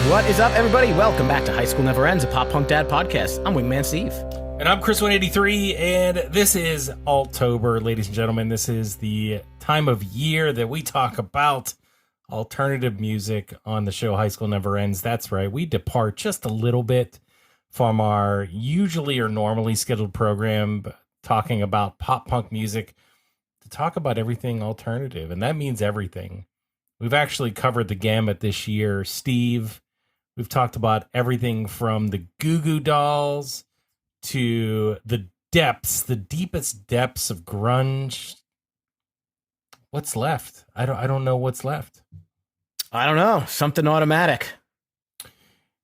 What is up, everybody? Welcome back to High School Never Ends, a pop punk dad podcast. I'm Wingman Steve. And I'm Chris183, and this is Alt-ober, ladies and gentlemen. This is the time of year that we talk about alternative music on the show High School Never Ends. That's right, we depart just a little bit from our usually or normally scheduled program talking about pop punk music to talk about everything alternative, and that means everything. We've actually covered the gamut this year. Steve, we've talked about everything from the Goo Goo Dolls to the depths, the deepest depths of grunge. What's left? I don't know what's left. I don't know. Something automatic.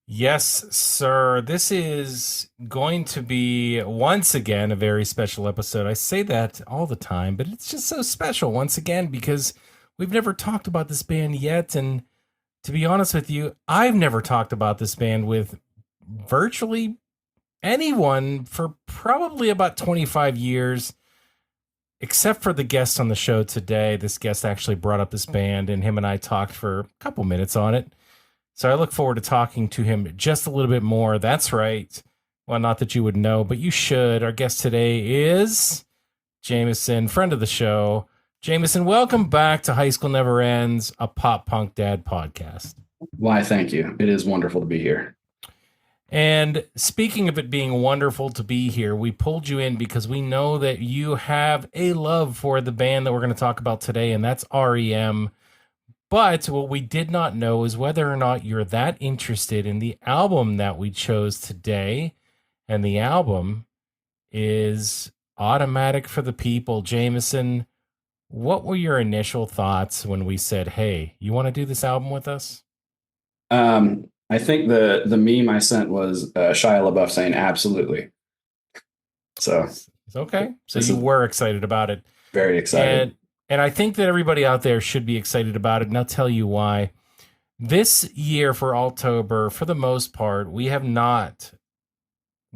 Yes, sir. This is going to be, once again, a very special episode. I say that all the time, but it's just so special once again because we've never talked about this band yet. And to be honest with you, I've never talked about this band with virtually anyone for probably about 25 years, except for the guest on the show today. This guest actually brought up this band, and him and I talked for a couple minutes on it. So I look forward to talking to him just a little bit more. That's right. Well, not that you would know, but you should. Our guest today is Jameson, friend of the show. Jameson, welcome back to High School Never Ends, a pop punk dad podcast. Why, thank you. It is wonderful to be here. And speaking of it being wonderful to be here, we pulled you in because we know that you have a love for the band that we're going to talk about today, and that's REM. But what we did not know is whether or not you're that interested in the album that we chose today. And the album is Automatic for the People. Jameson, what were your initial thoughts when we said, hey, you want to do this album with us? I think the meme I sent was Shia LaBeouf saying absolutely. So it's okay. So you were excited about it. Very excited. And I think that everybody out there should be excited about it, and I'll tell you why. This year for Alt-ober, for the most part, we have not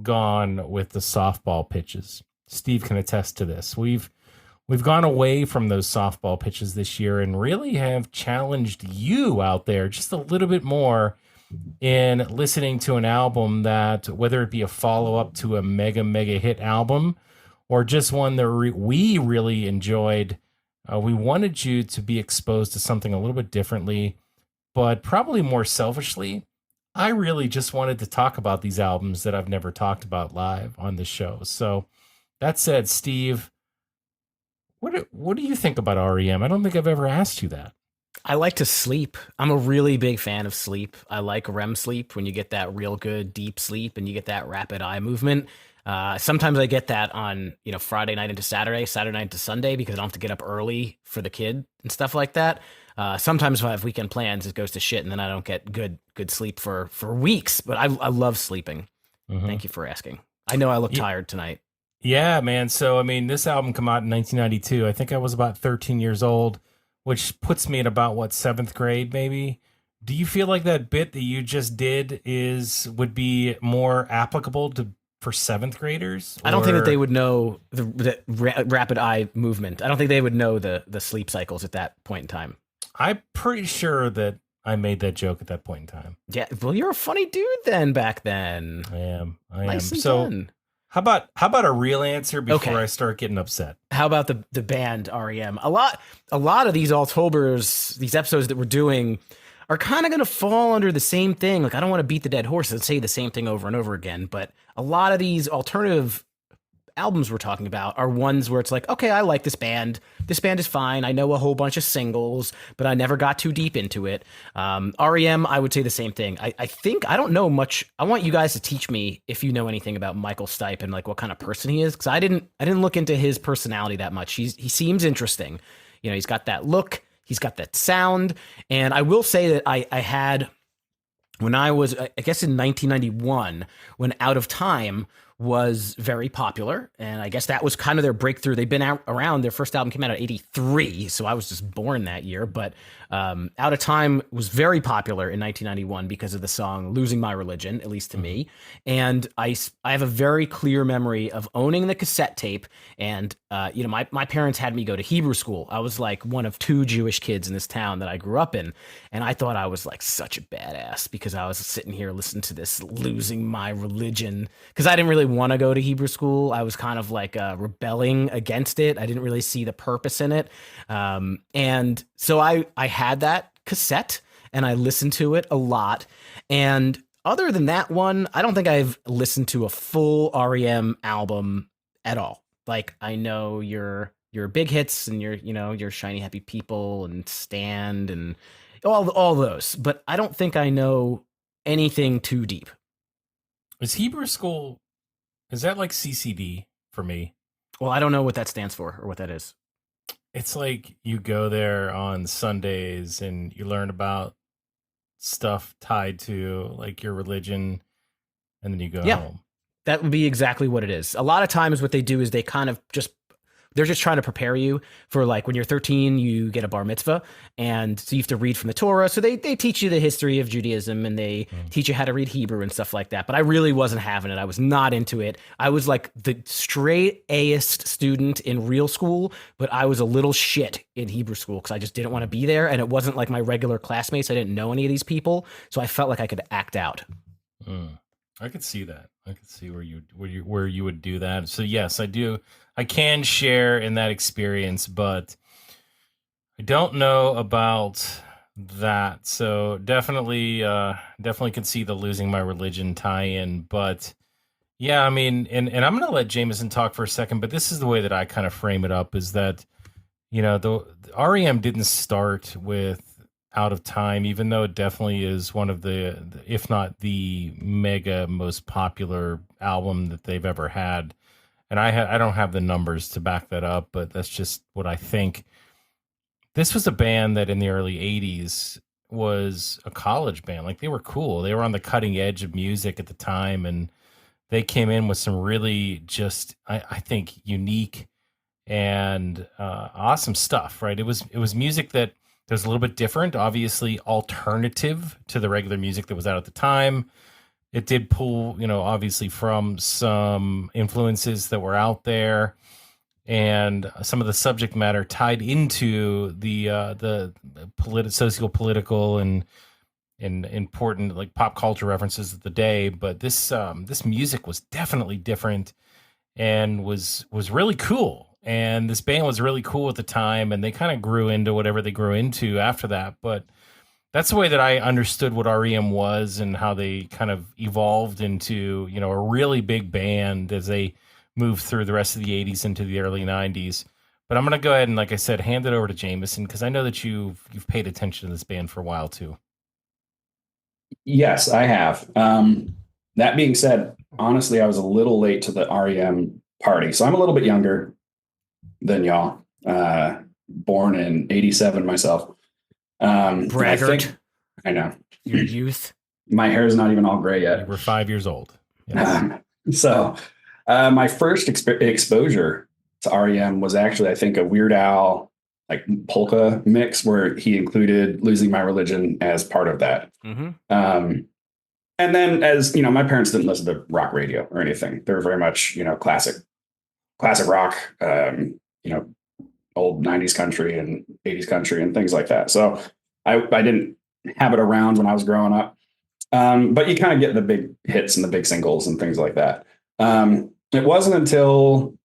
gone with the softball pitches. Steve can attest to this. We've gone away from those softball pitches this year and really have challenged you out there just a little bit more in listening to an album that, whether it be a follow-up to a mega hit album or just one that we really enjoyed, we wanted you to be exposed to something a little bit differently, but probably more selfishly. I really just wanted to talk about these albums that I've never talked about live on the show. So that said, Steve, what do you think about REM? I don't think I've ever asked you that. I like to sleep. I'm a really big fan of sleep. I like REM sleep when you get that real good deep sleep and you get that rapid eye movement. Sometimes I get that on, Friday night into Saturday night into Sunday, because I don't have to get up early for the kid and stuff like that. Sometimes if I have weekend plans, it goes to shit and then I don't get good sleep for weeks, but I love sleeping. Mm-hmm. Thank you for asking. I know I look tired tonight. Yeah, man. So, this album came out in 1992. I think I was about 13 years old, which puts me at about, 7th grade, maybe? Do you feel like that bit that you just did would be more applicable for 7th graders? I don't think that they would know the rapid eye movement. I don't think they would know the sleep cycles at that point in time. I'm pretty sure that I made that joke at that point in time. Yeah, well, you're a funny dude then back then. I am. Nice and so done. How about a real answer before I start getting upset? How about the band REM? A lot of these Alt-obers, these episodes that we're doing, are kind of going to fall under the same thing. Like, I don't want to beat the dead horse and say the same thing over and over again, but a lot of these alternative albums we're talking about are ones where it's like, okay, I like this band. This band is fine. I know a whole bunch of singles, but I never got too deep into it. REM, I would say the same thing. I think I don't know much. I want you guys to teach me if you know anything about Michael Stipe and like what kind of person he is, because I didn't look into his personality that much. He seems interesting. He's got that look. He's got that sound. And I will say that I had, when I was, I guess in 1991, when Out of Time was very popular, and I guess that was kind of their breakthrough. They've been around. Their first album came out in '83, so I was just born that year. But Out of Time was very popular in 1991 because of the song "Losing My Religion," at least to me. And I have a very clear memory of owning the cassette tape. And my parents had me go to Hebrew school. I was like one of two Jewish kids in this town that I grew up in, and I thought I was like such a badass because I was sitting here listening to this "Losing My Religion" because I didn't really want to go to Hebrew school. I was kind of like rebelling against it. I didn't really see the purpose in it. And so I had that cassette and I listened to it a lot. And other than that one, I don't think I've listened to a full REM album at all. Like I know your big hits and your Shiny Happy People and Stand and all those, but I don't think I know anything too deep. Is Hebrew School, is that like CCD for me? Well, I don't know what that stands for or what that is. It's like you go there on Sundays and you learn about stuff tied to like your religion, and then you go home. That would be exactly what it is. A lot of times what they do is they kind of they're just trying to prepare you for like when you're 13, you get a bar mitzvah. And so you have to read from the Torah. So they teach you the history of Judaism and they teach you how to read Hebrew and stuff like that. But I really wasn't having it. I was not into it. I was like the straight A-ist student in real school, but I was a little shit in Hebrew school because I just didn't want to be there. And it wasn't like my regular classmates. I didn't know any of these people. So I felt like I could act out. I could see that. I could see where you would do that. So yes, I do. I can share in that experience, but I don't know about that. So definitely can see the Losing My Religion tie-in. But yeah, I mean, and I'm going to let Jameson talk for a second, but this is the way that I kind of frame it up is that, the REM didn't start with Out of Time, even though it definitely is one of the, if not the mega most popular album that they've ever had. And I don't have the numbers to back that up, but that's just what I think. This was a band that in the early 80s was a college band. Like they were cool. They were on the cutting edge of music at the time. And they came in with some really just, I think, unique and awesome stuff, right? It was music that was a little bit different, obviously alternative to the regular music that was out at the time. It did pull, obviously from some influences that were out there, and some of the subject matter tied into the socio-political and important like pop culture references of the day. But this music was definitely different and was really cool. And this band was really cool at the time, and they kind of grew into whatever they grew into after that. But that's the way that I understood what REM was and how they kind of evolved into, a really big band as they moved through the rest of the 80s into the early 90s. But I'm going to go ahead and, like I said, hand it over to Jameson, because I know that you've paid attention to this band for a while too. Yes, I have. That being said, honestly, I was a little late to the REM party. So I'm a little bit younger than y'all. Born in '87 myself. Braggart. I know. Your youth. My hair is not even all gray yet. You were 5 years old. Yes. So my first exposure to REM was actually, I think, a Weird Al like polka mix where he included Losing My Religion as part of that. Mm-hmm. And then, as my parents didn't listen to rock radio or anything. They were very much, classic rock, old 90s country and 80s country and things like that. So I didn't have it around when I was growing up. But you kind of get the big hits and the big singles and things like that. It wasn't until,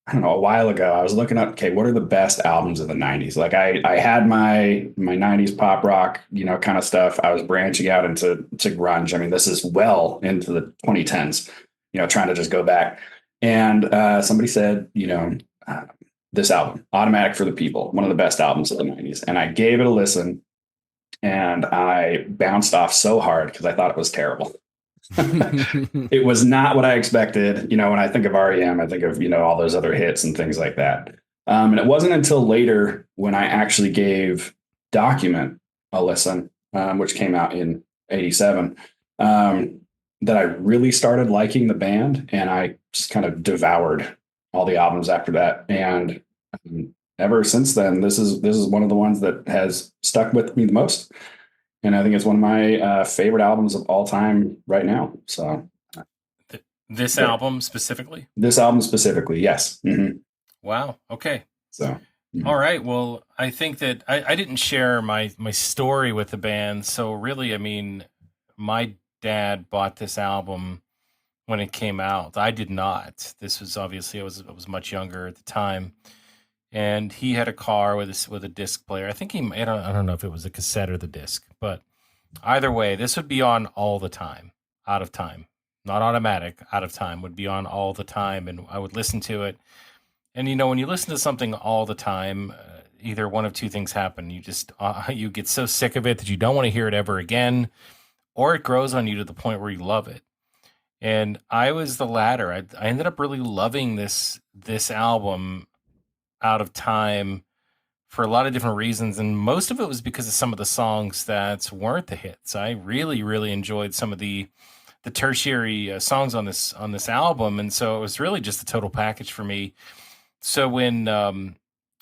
I don't know, a while ago, I was looking up, okay, what are the best albums of the 90s? Like I had my 90s pop rock, kind of stuff. I was branching out into grunge. I mean, this is well into the 2010s, trying to just go back. And somebody said, this album, Automatic for the People, one of the best albums of the 90s. And I gave it a listen and I bounced off so hard because I thought it was terrible. It was not what I expected. When I think of REM, I think of, all those other hits and things like that. And it wasn't until later when I actually gave Document a listen, which came out in '87. that I really started liking the band, and I just kind of devoured all the albums after that. And ever since then, this is one of the ones that has stuck with me the most. And I think it's one of my favorite albums of all time right now. So This album specifically? This album specifically, yes. Mm-hmm. Wow. Okay. So. All right. Well, I think that I didn't share my story with the band. So really, I mean, my dad bought this album when it came out. I did not. This was obviously I was much younger at the time, and he had a car with a disc player. I think I don't know if it was a cassette or the disc, but either way, this would be on all the time, out of time, not automatic, out of time would be on all the time, and I would listen to it. And when you listen to something all the time, either one of two things happen. You just you get so sick of it that you don't want to hear it ever again, or it grows on you to the point where you love it. And I was the latter. I ended up really loving this album out of time for a lot of different reasons, and most of it was because of some of the songs that weren't the hits. I really, really enjoyed some of the tertiary songs on this album, and so it was really just a total package for me. So when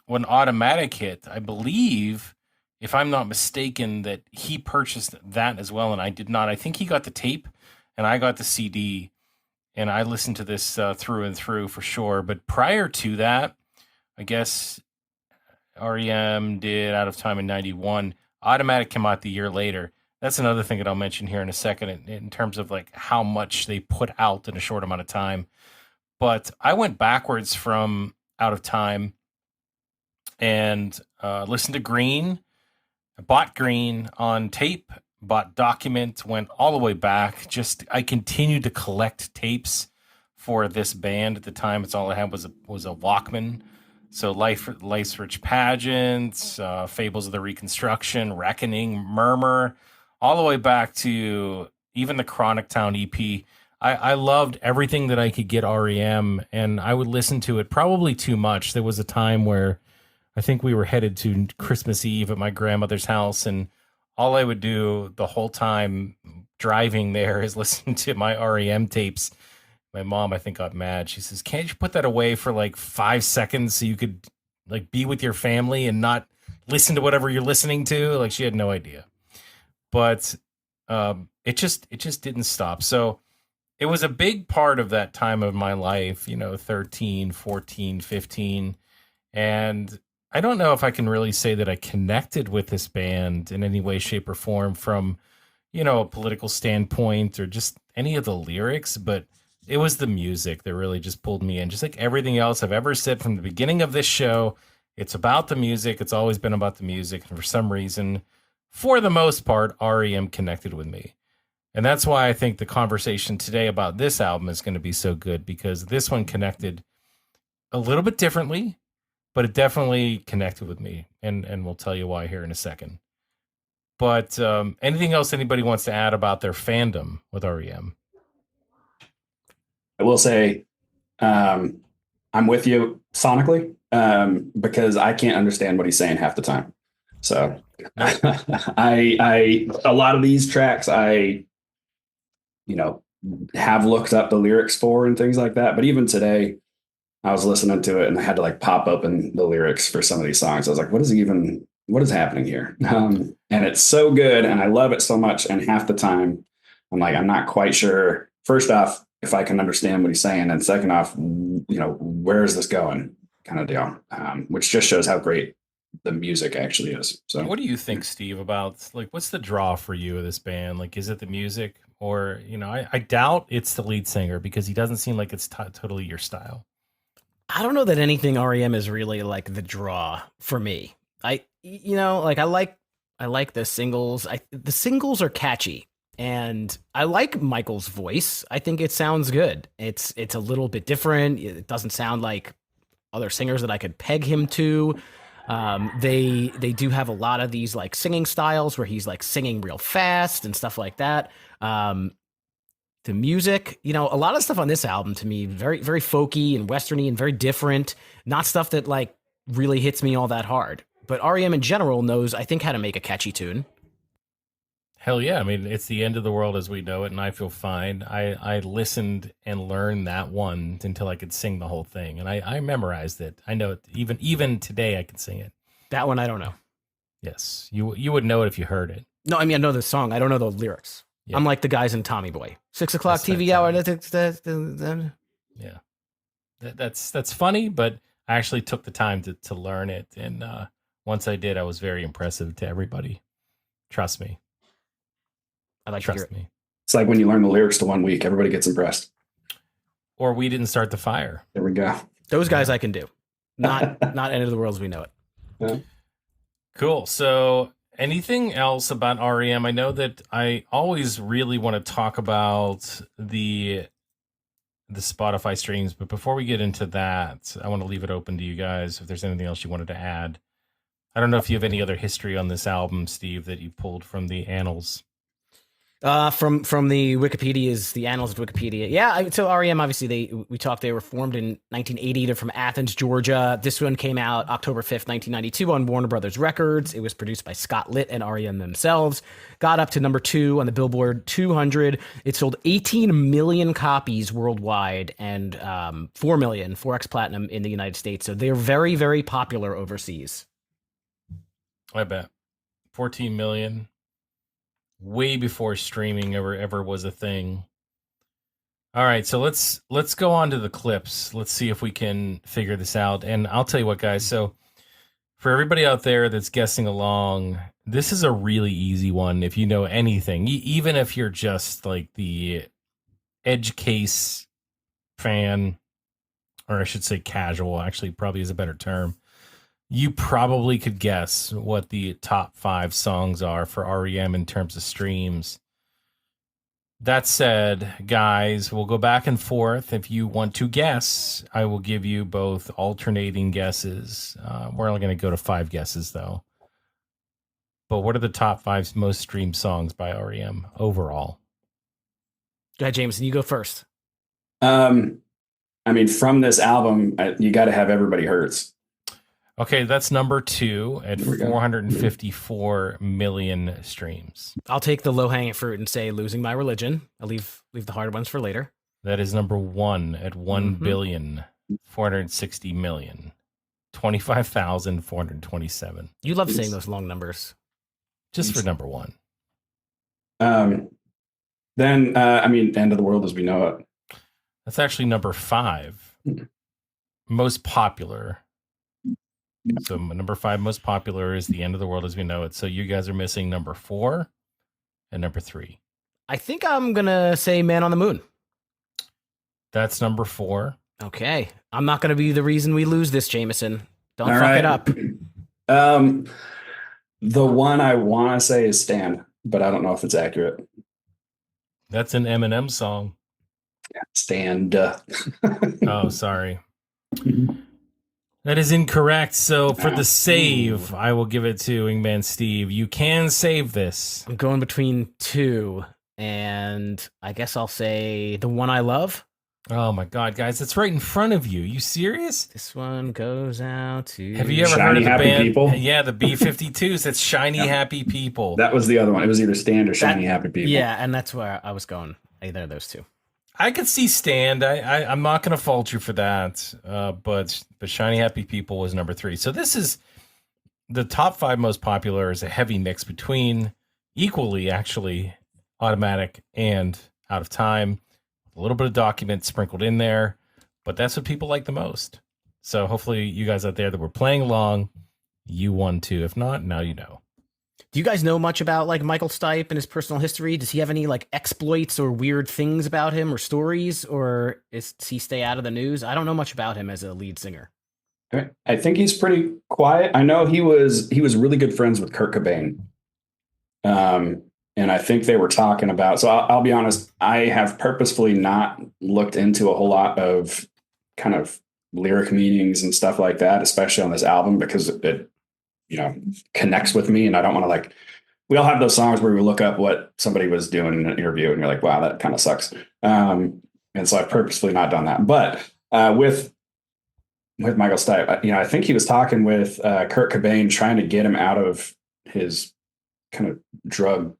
Automatic hit, I believe, if I'm not mistaken, that he purchased that as well, and I did not. I think he got the tape, and I got the CD, and I listened to this through and through for sure. But prior to that, I guess REM did Out of Time in 91. Automatic came out the year later. That's another thing that I'll mention here in a second in terms of like how much they put out in a short amount of time. But I went backwards from Out of Time and listened to Green. I bought Green on tape, bought Document, went all the way back. I continued to collect tapes for this band at the time. It's all I had was a Walkman. So Life's Rich Pageants, Fables of the Reconstruction, Reckoning, Murmur, all the way back to even the Chronic Town EP. I loved everything that I could get REM, and I would listen to it probably too much. There was a time where I think we were headed to Christmas Eve at my grandmother's house, and all I would do the whole time driving there is listen to my REM tapes. My mom, I think, got mad. She says, "Can't you put that away for like 5 seconds so you could like be with your family and not listen to whatever you're listening to?" Like, she had no idea. But it just didn't stop. So it was a big part of that time of my life, 13, 14, 15. And I don't know if I can really say that I connected with this band in any way, shape, or form from, a political standpoint or just any of the lyrics, but it was the music that really just pulled me in. Just like everything else I've ever said from the beginning of this show, it's about the music. It's always been about the music. And for some reason, for the most part, REM connected with me. And that's why I think the conversation today about this album is going to be so good, because this one connected a little bit differently, but it definitely connected with me. And we'll tell you why here in a second. But anything else anybody wants to add about their fandom with REM? I will say, I'm with you sonically, because I can't understand what he's saying half the time. So I a lot of these tracks I have looked up the lyrics for and things like that. But even today, I was listening to it and I had to like pop open the lyrics for some of these songs. I was like, what is happening here? And it's so good and I love it so much. And half the time I'm like, I'm not quite sure, first off, if I can understand what he's saying. And second off, where is this going kind of deal, which just shows how great the music actually is. So what do you think, Steve, about like, what's the draw for you of this band? Like, is it the music or, I doubt it's the lead singer because he doesn't seem like it's totally your style. I don't know that anything REM is really like the draw for me. I like the singles. The singles are catchy, and I like Michael's voice. I think it sounds good. It's a little bit different. It doesn't sound like other singers that I could peg him to. They do have a lot of these like singing styles where he's like singing real fast and stuff like that. The music, a lot of stuff on this album to me, very, very folky and westerny and very different. Not stuff that like really hits me all that hard. But REM in general knows, I think, how to make a catchy tune. Hell yeah. I mean, it's the end of the world as we know it, and I feel fine. I listened and learned that one until I could sing the whole thing, and I memorized it. I know it. Even today I can sing it. That one I don't know. Yes. You would know it if you heard it. No, I mean I know the song. I don't know the lyrics. Yeah. I'm like the guys in Tommy Boy. 6 o'clock That's TV fantastic. hour. Yeah. That's funny, but I actually took the time to learn it, and once I did, I was very impressive to everybody. Trust me. I like to hear Trust it. me. It's like when you learn the lyrics to 1 week, everybody gets impressed. Or we didn't start the fire. There we go. Those guys I can do. Not end of the world as we know it. Yeah. Cool. So, anything else about REM? I know that I always really want to talk about the Spotify streams, but before we get into that, I want to leave it open to you guys if there's anything else you wanted to add. I don't know if you have any other history on this album, Steve, that you pulled from the annals. From the Wikipedia's the annals of Wikipedia. Yeah, so REM obviously they were formed in 1980. They're from Athens, Georgia. This one came out October 5th, 1992 on Warner Brothers Records. It was produced by Scott Litt and REM themselves. Got up to number 2 on the Billboard 200. It sold 18 million copies worldwide and 4 million 4X platinum in the United States. So they're very, very popular overseas. I bet 14 million. Way before streaming ever was a thing. All right, so let's go on to the clips. Let's see if we can figure this out. And I'll tell you what, guys. So for everybody out there that's guessing along, this is a really easy one. If you know anything, even if you're just like the edge case fan, or I should say casual, actually probably is a better term. You probably could guess what the top 5 songs are for REM in terms of streams. That said, guys, we'll go back and forth. If you want to guess, I will give you both alternating guesses. We're only going to go to 5 guesses, though. But what are the top 5 most streamed songs by REM overall? Go ahead, Jameson. You go first. I mean, from this album, you got to have Everybody Hurts. Okay, that's number 2 at There we go. 454 million streams. I'll take the low hanging fruit and say "Losing My Religion." I'll leave the hard ones for later. That is number 1 at 1,460,000,000. 25,427. You love saying Yes. those long numbers. Just for number 1. Then, I mean, End of the World as we know it. That's actually number 5. Most popular. So number 5 most popular is The End of the World as we know it. So you guys are missing number 4 and number 3. I think I'm gonna say "Man on the Moon." That's number 4. Okay, I'm not gonna be the reason we lose this, Jameson. Don't All fuck right. it up. The one I want to say is Stand, but I don't know if it's accurate. That's an Eminem song. Stand. Oh, sorry. That is incorrect. So for the save, I will give it to Wingman Steve. You can save this. I'm going between 2, and I guess I'll say the one I love. Oh my God, guys, it's right in front of you. You serious? This one goes out to. Have you ever Shiny heard of the Happy band? People? Yeah, the B-52s. That's Shiny Yeah. Happy People. That was the other one. It was either Stand or Shiny Happy People. Yeah, and that's where I was going. Either of those 2. I could see Stand. I'm not going to fault you for that. But Shiny Happy People was number 3. So this is the top 5 most popular is a heavy mix between equally actually Automatic and Out of Time. A little bit of Document sprinkled in there, but that's what people like the most. So hopefully you guys out there that were playing along, you won too. If not, now you know. Do you guys know much about like Michael Stipe and his personal history? Does he have any like exploits or weird things about him or stories, or does he stay out of the news? I don't know much about him as a lead singer. I think he's pretty quiet. I know he was really good friends with Kurt Cobain. And I think they were talking about, so I'll be honest, I have purposefully not looked into a whole lot of kind of lyric meanings and stuff like that, especially on this album, because it connects with me. And I don't want to like, we all have those songs where we look up what somebody was doing in an interview and you're like, wow, that kind of sucks. And so I've purposefully not done that. But with Michael Stipe, I think he was talking with Kurt Cobain, trying to get him out of his kind of drug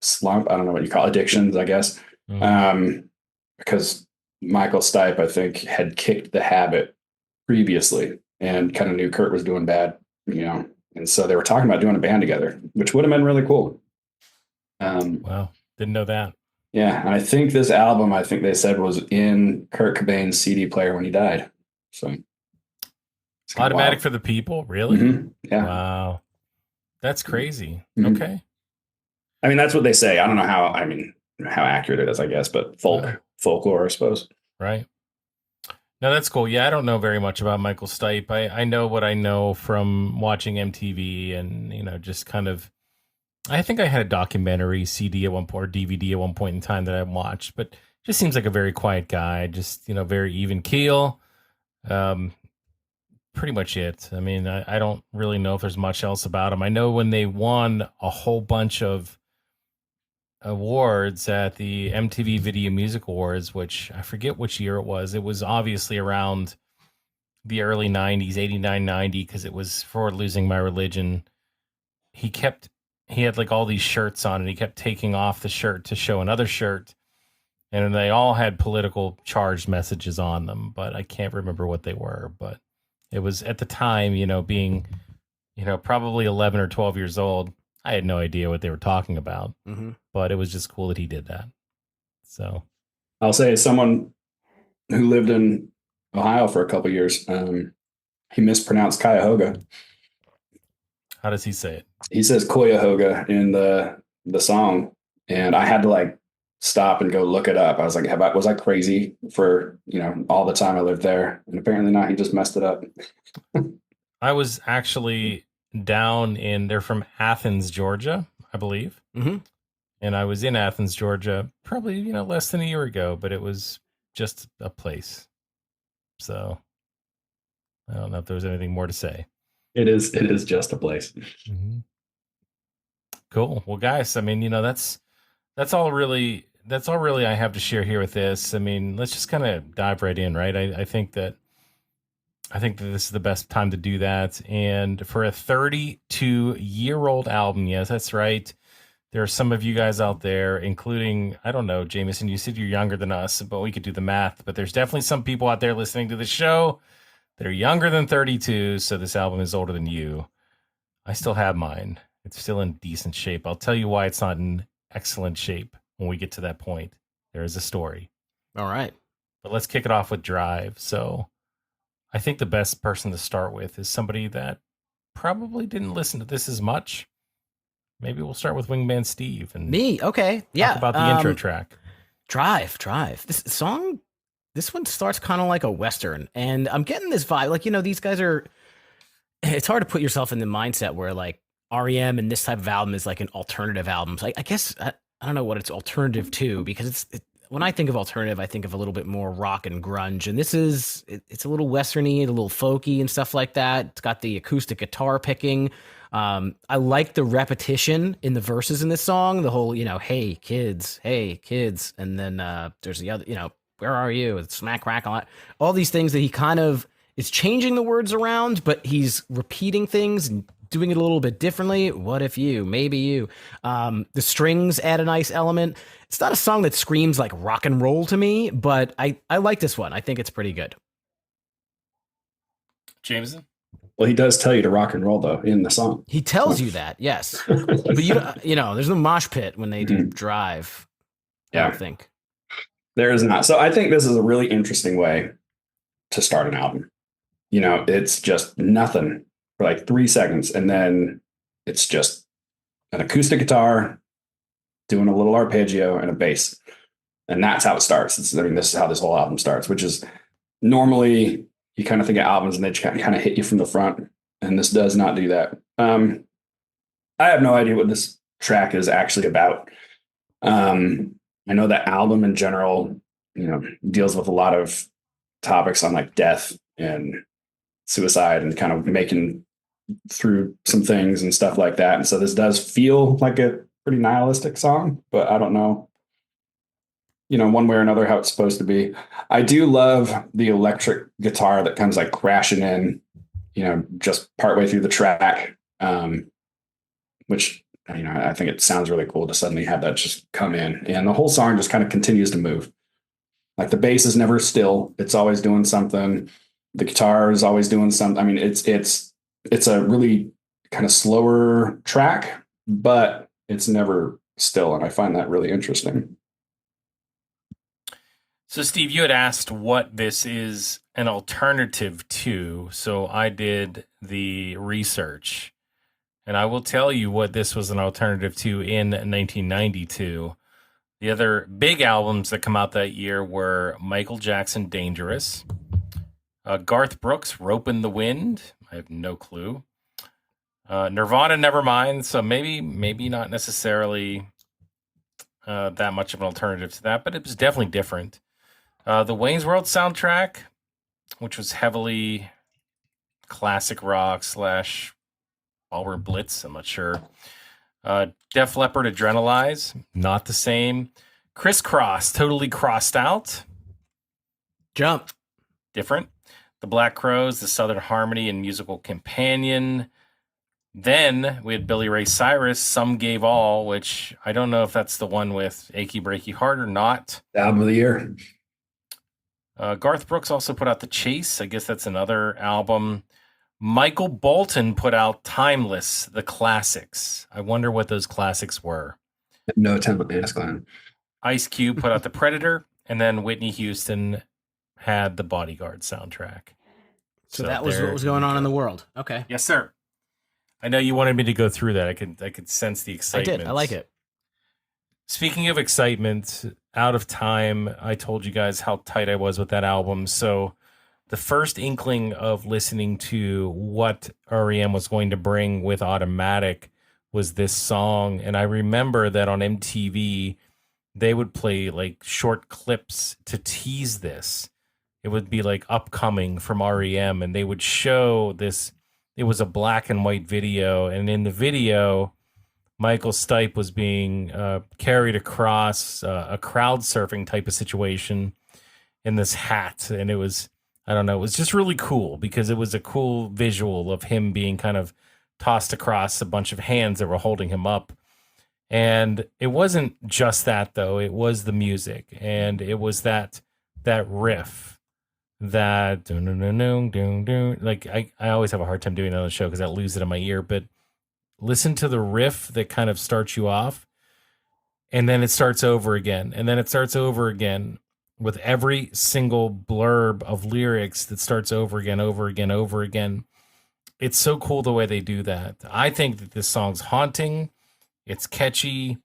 slump. I don't know what you call it, addictions, I guess. Because Michael Stipe, I think, had kicked the habit previously and kind of knew Kurt was doing bad, and so they were talking about doing a band together, which would have been really cool. Wow, didn't know that. Yeah, and I think this album, I think they said, was in Kurt Cobain's CD player when he died. So Automatic for the People, really? Mm-hmm. Yeah. Wow, that's crazy. Mm-hmm. Okay. I mean, that's what they say. I don't know how accurate it is, I guess, but folklore, I suppose. Right. No, that's cool. Yeah, I don't know very much about Michael Stipe. I know what I know from watching MTV and, just kind of, I think I had a documentary CD at one point or DVD at one point in time that I watched, but just seems like a very quiet guy, just, very even keel. Pretty much it. I mean, I don't really know if there's much else about him. I know when they won a whole bunch of awards at the MTV Video Music Awards, which I forget which year it was obviously around the early 90s, 89, 90, because it was for Losing My Religion. He had like all these shirts on and he kept taking off the shirt to show another shirt. And they all had political charged messages on them, but I can't remember what they were. But it was at the time, being, probably 11 or 12 years old, I had no idea what they were talking about, but it was just cool that he did that. So I'll say, as someone who lived in Ohio for a couple of years, he mispronounced Cuyahoga. How does he say it? He says Cuyahoga in the song, and I had to stop and go look it up. I was like, was I crazy for all the time I lived there? And apparently not. He just messed it up. I was actually they're from Athens, Georgia, I believe. Mm-hmm. And I was in Athens, Georgia, probably, less than a year ago, but it was just a place. So I don't know if there was anything more to say. It is just a place. Mm-hmm. Cool. Well, guys, I mean, that's all really I have to share here with this. I mean, let's just kind of dive right in, right? I think that this is the best time to do that. And for a 32-year-old album, yes, that's right. There are some of you guys out there, including, I don't know, Jameson, you said you're younger than us, but we could do the math. But there's definitely some people out there listening to the show that are younger than 32, so this album is older than you. I still have mine. It's still in decent shape. I'll tell you why it's not in excellent shape when we get to that point. There is a story. All right. But let's kick it off with Drive. So I think the best person to start with is somebody that probably didn't listen to this as much. Maybe we'll start with Wingman Steve and me. Okay, yeah. Talk about the intro track. Drive. This song, this one starts kind of like a Western, and I'm getting this vibe. These guys are. It's hard to put yourself in the mindset where REM and this type of album is like an alternative album. So I guess I don't know what it's alternative to, because when I think of alternative, I think of a little bit more rock and grunge, and this is it's a little westerny, a little folky and stuff like that. It's got the acoustic guitar picking. I like the repetition in the verses in this song. The whole, hey kids, and then there's the other, where are you? It's smack crack all these things that he kind of is changing the words around, but he's repeating things and doing it a little bit differently. What if you? Maybe you. The strings add a nice element. It's not a song that screams like rock and roll to me, but I like this one. I think it's pretty good. Jameson? Well, he does tell you to rock and roll, though, in the song. He tells you that, yes. But there's no mosh pit when they do Drive. Yeah. I don't think. There is not. So I think this is a really interesting way to start an album. It's just nothing for like 3 seconds, and then it's just an acoustic guitar doing a little arpeggio and a bass. And that's how it starts. This is how this whole album starts, which is normally you kind of think of albums and they just kind of hit you from the front. And this does not do that. I have no idea what this track is actually about. I know that album in general, deals with a lot of topics on like death and suicide and kind of making through some things and stuff like that. And so this does feel like a pretty nihilistic song, but I don't know, one way or another how it's supposed to be. I do love the electric guitar that comes like crashing in, just partway through the track, which I think it sounds really cool to suddenly have that just come in, and the whole song just kind of continues to move. Like the bass is never still; it's always doing something. The guitar is always doing something. I mean, it's a really kind of slower track, but it's never still, and I find that really interesting. So, Steve, you had asked what this is an alternative to, so I did the research. And I will tell you what this was an alternative to in 1992. The other big albums that come out that year were Michael Jackson, Dangerous, Garth Brooks, Rope in the Wind. I have no clue. Nirvana, Nevermind. So maybe not necessarily that much of an alternative to that, but it was definitely different. The Wayne's World soundtrack, which was heavily classic rock slash Ballroom Blitz. I'm not sure. Def Leppard, Adrenalize, not the same. Crisscross, Totally Crossed Out, Jump. different. The Black Crowes, The Southern Harmony and Musical Companion. Then we had Billy Ray Cyrus, Some Gave All, which I don't know if that's the one with Achy Breaky Heart or not. Album of the year. Garth Brooks also put out The Chase. I guess that's another album. Michael Bolton put out Timeless, the classics. I wonder what those classics were. No attempt to ask Glenn. Ice Cube put out The Predator, and then Whitney Houston had the Bodyguard soundtrack. So that was what was going on in the world. Okay. Yes, sir. I know you wanted me to go through that. I could sense the excitement. I did. I like it. Speaking of excitement, Out of Time, I told you guys how tight I was with that album. So the first inkling of listening to what REM was going to bring with Automatic was this song. And I remember that on MTV, they would play like short clips to tease this. It would be like upcoming from REM, and they would show this. It was a black and white video. And in the video, Michael Stipe was being carried across a crowd surfing type of situation in this hat. And it was, I don't know, it was just really cool because it was a cool visual of him being kind of tossed across a bunch of hands that were holding him up. And it wasn't just that, though. It was the music, and it was that riff, that like I always have a hard time doing it on the show because I lose it in my ear. But listen to the riff that kind of starts you off, and then it starts over again, and then it starts over again with every single blurb of lyrics that starts over again, over again, over again. It's so cool the way they do that. I think that this song's haunting. It's catchy.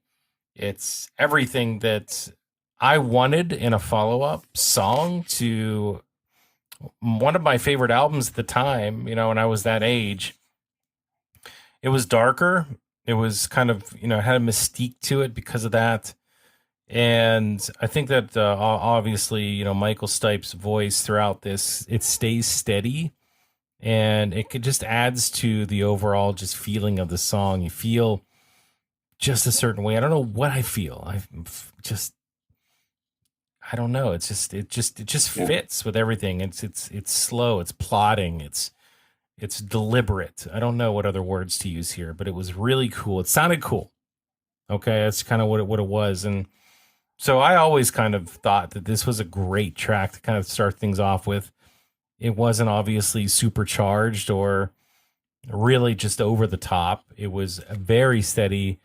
It's everything that I wanted in a follow-up song to one of my favorite albums at the time, when I was that age. It was darker. It was kind of, had a mystique to it because of that. And I think that obviously, Michael Stipe's voice throughout this, it stays steady. And it just adds to the overall just feeling of the song. You feel just a certain way. I don't know what I feel. I don't know. It just fits with everything. It's slow. It's plodding. It's deliberate. I don't know what other words to use here, but it was really cool. It sounded cool. Okay, that's kind of what it was. And so I always kind of thought that this was a great track to kind of start things off with. It wasn't obviously supercharged or really just over the top. It was very steady,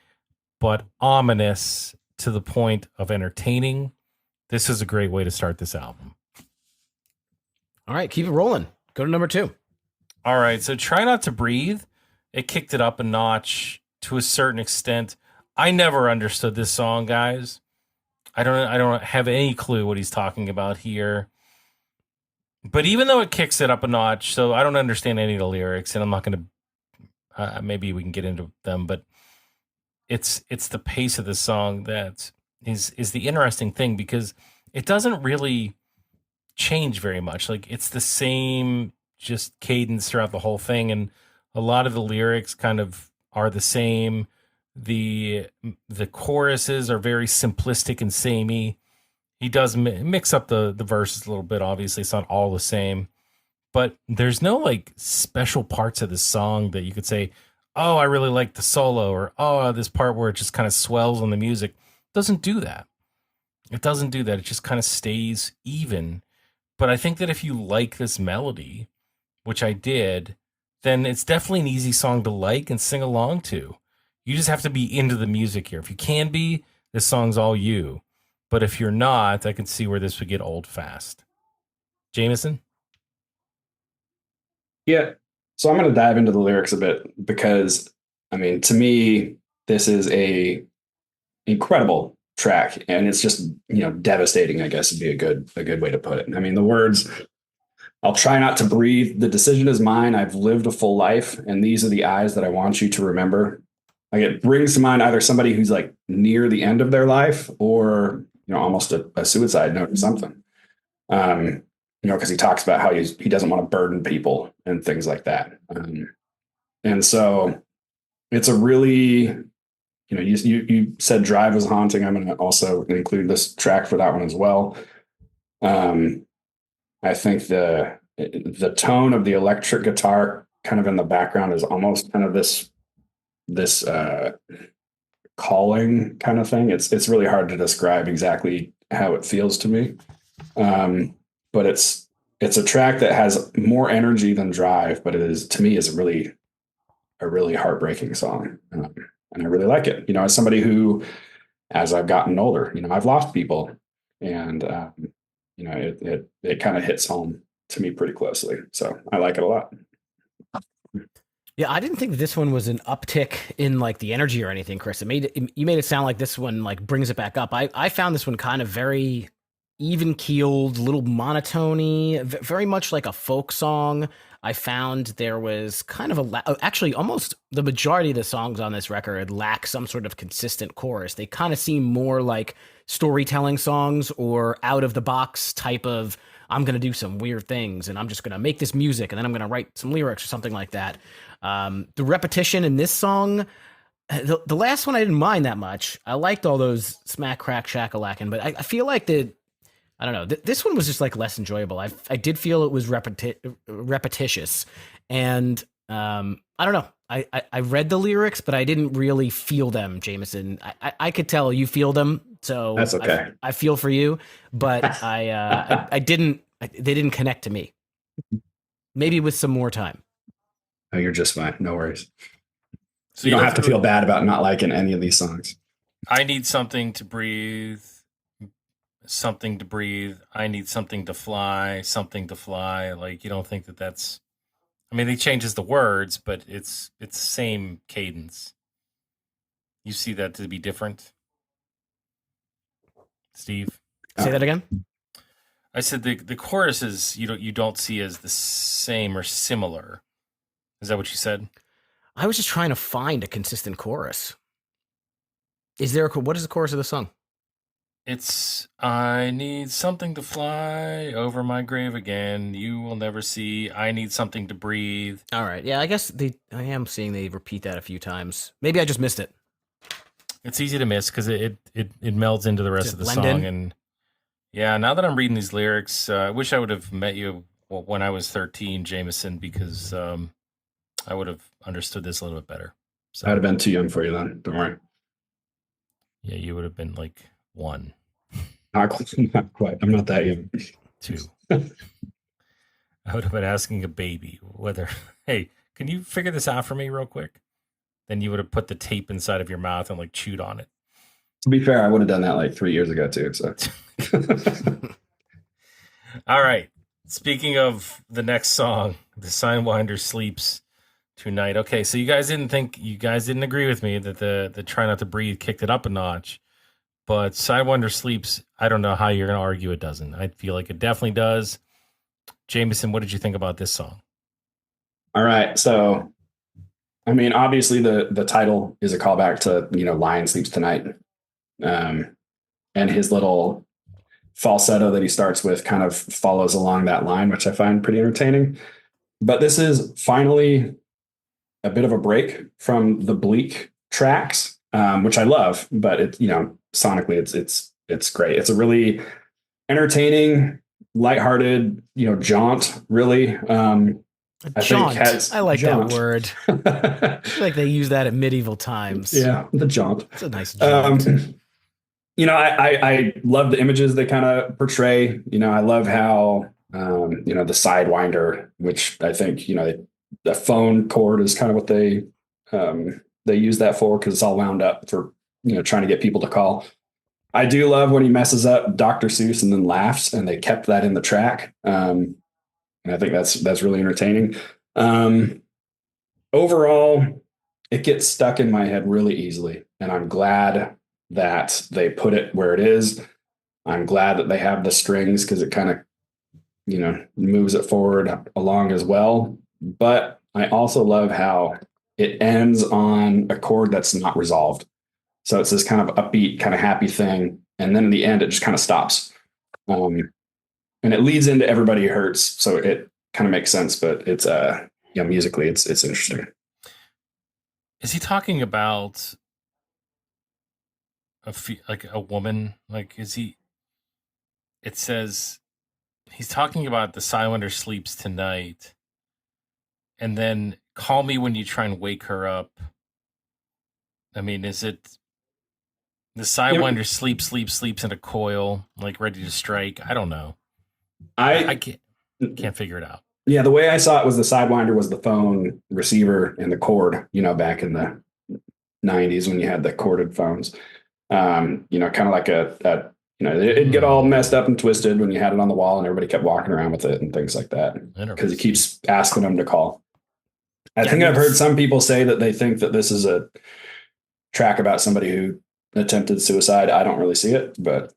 but ominous to the point of entertaining. This is a great way to start this album. All right, keep it rolling. Go to number 2. All right, so Try Not to Breathe. It kicked it up a notch to a certain extent. I never understood this song, guys. I don't have any clue what he's talking about here. But even though it kicks it up a notch, so I don't understand any of the lyrics, and I'm not going to. Maybe we can get into them, but it's the pace of the song that is the interesting thing because it doesn't really change very much. Like it's the same just cadence throughout the whole thing, and a lot of the lyrics kind of are the same. The choruses are very simplistic and samey. He does mix up the verses a little bit. Obviously, it's not all the same, but there's no like special parts of the song that you could say, oh, I really like the solo, or oh, this part where it just kind of swells on the music. It doesn't do that. It doesn't do that. It just kind of stays even. But I think that if you like this melody, which I did, then it's definitely an easy song to like and sing along to. You just have to be into the music here. If you can be, this song's all you. But if you're not, I can see where this would get old fast. Jameson? Yeah. So I'm going to dive into the lyrics a bit because, I mean, to me, this is a incredible track, and it's just devastating. I guess would be a good way to put it. I mean, the words, "I'll try not to breathe. The decision is mine. I've lived a full life, and these are the eyes that I want you to remember." Like, it brings to mind either somebody who's like near the end of their life, or almost a suicide note or something. Because he talks about how he doesn't want to burden people and things like that. And so it's a really, you said Drive was haunting. I'm going to also include this track for that one as well. I think the tone of the electric guitar kind of in the background is almost kind of this calling kind of thing. It's really hard to describe exactly how it feels to me. But it's a track that has more energy than Drive, but it is, to me, is a really heartbreaking song. And I really like it. As somebody who, as I've gotten older, I've lost people, and it kind of hits home to me pretty closely. So I like it a lot. Yeah, I didn't think this one was an uptick in like the energy or anything, Chris. You made it sound like this one like brings it back up. I found this one kind of very even keeled, little monotony, very much like a folk song. I found there was kind of actually almost the majority of the songs on this record lack some sort of consistent chorus. They kind of seem more like storytelling songs or out of the box type of, I'm going to do some weird things and I'm just going to make this music and then I'm going to write some lyrics or something like that. The repetition in this song, the last one I didn't mind that much. I liked all those smack, crack, shack-a-lackin', but I feel like I don't know. This one was just like less enjoyable. I did feel it was repetitious, and I don't know. I read the lyrics, but I didn't really feel them, Jameson. I could tell you feel them, so That's okay. I feel for you, but I didn't. They didn't connect to me. Maybe with some more time. Oh, you're just fine. No worries. So you don't have to feel bad about not liking any of these songs. I need something to breathe. Something to breathe. I need something to fly. Something to fly. Like, you don't think that that's? I mean, they changes the words, but it's the same cadence. You see that to be different, Steve? Say that again. I said the choruses you don't see as the same or similar. Is that what you said? I was just trying to find a consistent chorus. What is the chorus of the song? It's, I need something to fly over my grave again. You will never see. I need something to breathe. All right. Yeah, I guess I am seeing they repeat that a few times. Maybe I just missed it. It's easy to miss because it melds into the rest of the song. And yeah, now that I'm reading these lyrics, I wish I would have met you when I was 13, Jameson, because I would have understood this a little bit better. So I'd have been too young for you then. Don't worry. Yeah, you would have been like 1. Not quite. I'm not that young. 2. I would have been asking a baby whether, hey, can you figure this out for me real quick? Then you would have put the tape inside of your mouth and like chewed on it. To be fair, I would have done that like 3 years ago too. So, all right. Speaking of the next song, the Sidewinder Sleeps Tonight. Okay, so you guys didn't agree with me that the Try Not to Breathe kicked it up a notch. But Sidewinder Sleeps, I don't know how you're going to argue it doesn't. I feel like it definitely does. Jameson, what did you think about this song? All right. So, I mean, obviously the title is a callback to, Lion Sleeps Tonight. And his little falsetto that he starts with kind of follows along that line, which I find pretty entertaining. But this is finally a bit of a break from the bleak tracks, which I love, but it, sonically it's great. It's a really entertaining, lighthearted, jaunt, really. I think Jaunt. has I like jaunt. that word. I feel like they use that at medieval times. Yeah, the jaunt. It's a nice jaunt. I love the images they kind of portray. I love how the sidewinder, which I think the phone cord is kind of what they use that for, because it's all wound up for trying to get people to call. I do love when he messes up Dr. Seuss and then laughs, and they kept that in the track. And I think that's really entertaining. Overall, it gets stuck in my head really easily, and I'm glad that they put it where it is. I'm glad that they have the strings, because it kind of moves it forward along as well. But I also love how it ends on a chord that's not resolved. So it's this kind of upbeat, kind of happy thing. And then in the end, it just kind of stops. And it leads into Everybody Hurts. So it kind of makes sense, but it's, musically, it's interesting. Is he talking about like a woman? Like, it says he's talking about the Sidewinder sleeps tonight, and then call me when you try and wake her up. I mean, is it the Sidewinder sleeps in a coil, like ready to strike? I don't know. I can't figure it out. Yeah, the way I saw it was the Sidewinder was the phone receiver and the cord, back in the 90s when you had the corded phones. Kind of like it'd get all messed up and twisted when you had it on the wall and everybody kept walking around with it and things like that, because it keeps asking them to call. I think I've heard some people say that they think that this is a track about somebody who attempted suicide. I don't really see it, but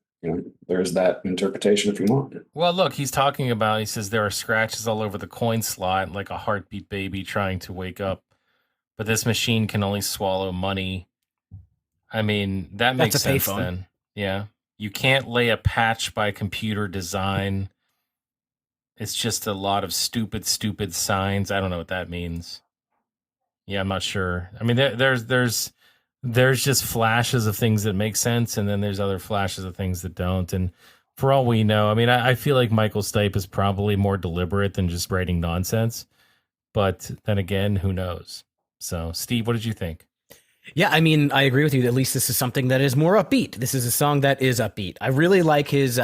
there's that interpretation if you want. Well, look, he says there are scratches all over the coin slot, like a heartbeat baby trying to wake up, but this machine can only swallow money. I mean, that makes sense then. Yeah. You can't lay a patch by computer design. It's just a lot of stupid signs. I don't know what that means. Yeah, I'm not sure. I mean, there's just flashes of things that make sense, and then there's other flashes of things that don't. And for all we know, I mean, I feel like Michael Stipe is probably more deliberate than just writing nonsense. But then again, who knows? So, Steve, what did you think? Yeah, I mean, I agree with you. At least this is something that is more upbeat. This is a song that is upbeat. I really like his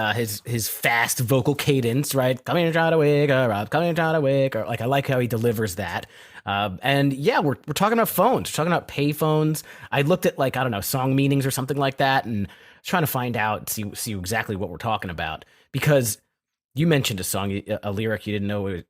fast vocal cadence, right? Come here and try to wake her up. Come here and try to wake her. Like, I like how he delivers that. And yeah, we're talking about phones. We're talking about pay phones. I looked at, like, I don't know, song meanings or something like that, and trying to find out, see exactly what we're talking about. Because you mentioned a song, a lyric you didn't know.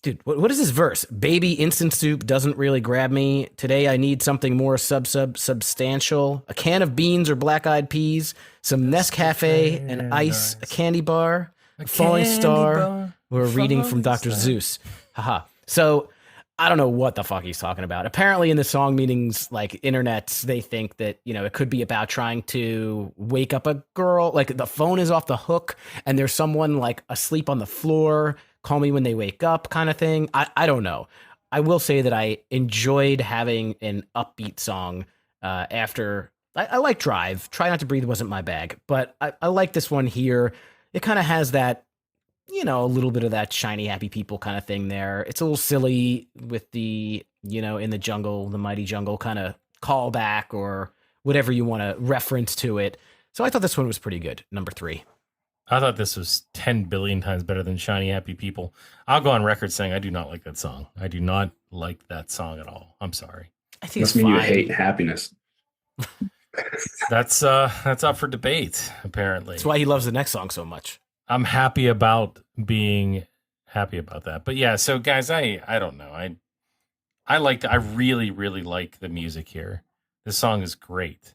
Dude, what is this verse? Baby, instant soup doesn't really grab me. Today I need something more substantial. A can of beans or black-eyed peas, some Nescafe, an ice, a candy bar, a falling star. We're reading from Dr. Seuss. Haha. So I don't know what the fuck he's talking about. Apparently in the song meanings, like internets, they think that, it could be about trying to wake up a girl. Like the phone is off the hook and there's someone like asleep on the floor. Call me when they wake up kind of thing. I don't know. I will say that I enjoyed having an upbeat song after. I like Drive. Try Not to Breathe wasn't my bag, but I like this one here. It kind of has that, a little bit of that shiny happy people kind of thing there. It's a little silly with the, in the jungle, the mighty jungle kind of callback or whatever you want to reference to it. So I thought this one was pretty good. Number 3. I thought this was 10 billion times better than Shiny Happy People. I'll go on record saying I do not like that song. I do not like that song at all. I'm sorry. I think must mean you hate happiness. That's up for debate, apparently. That's why he loves the next song so much. I'm happy about being happy about that. But yeah, so guys, I don't know. I really, really like the music here. This song is great.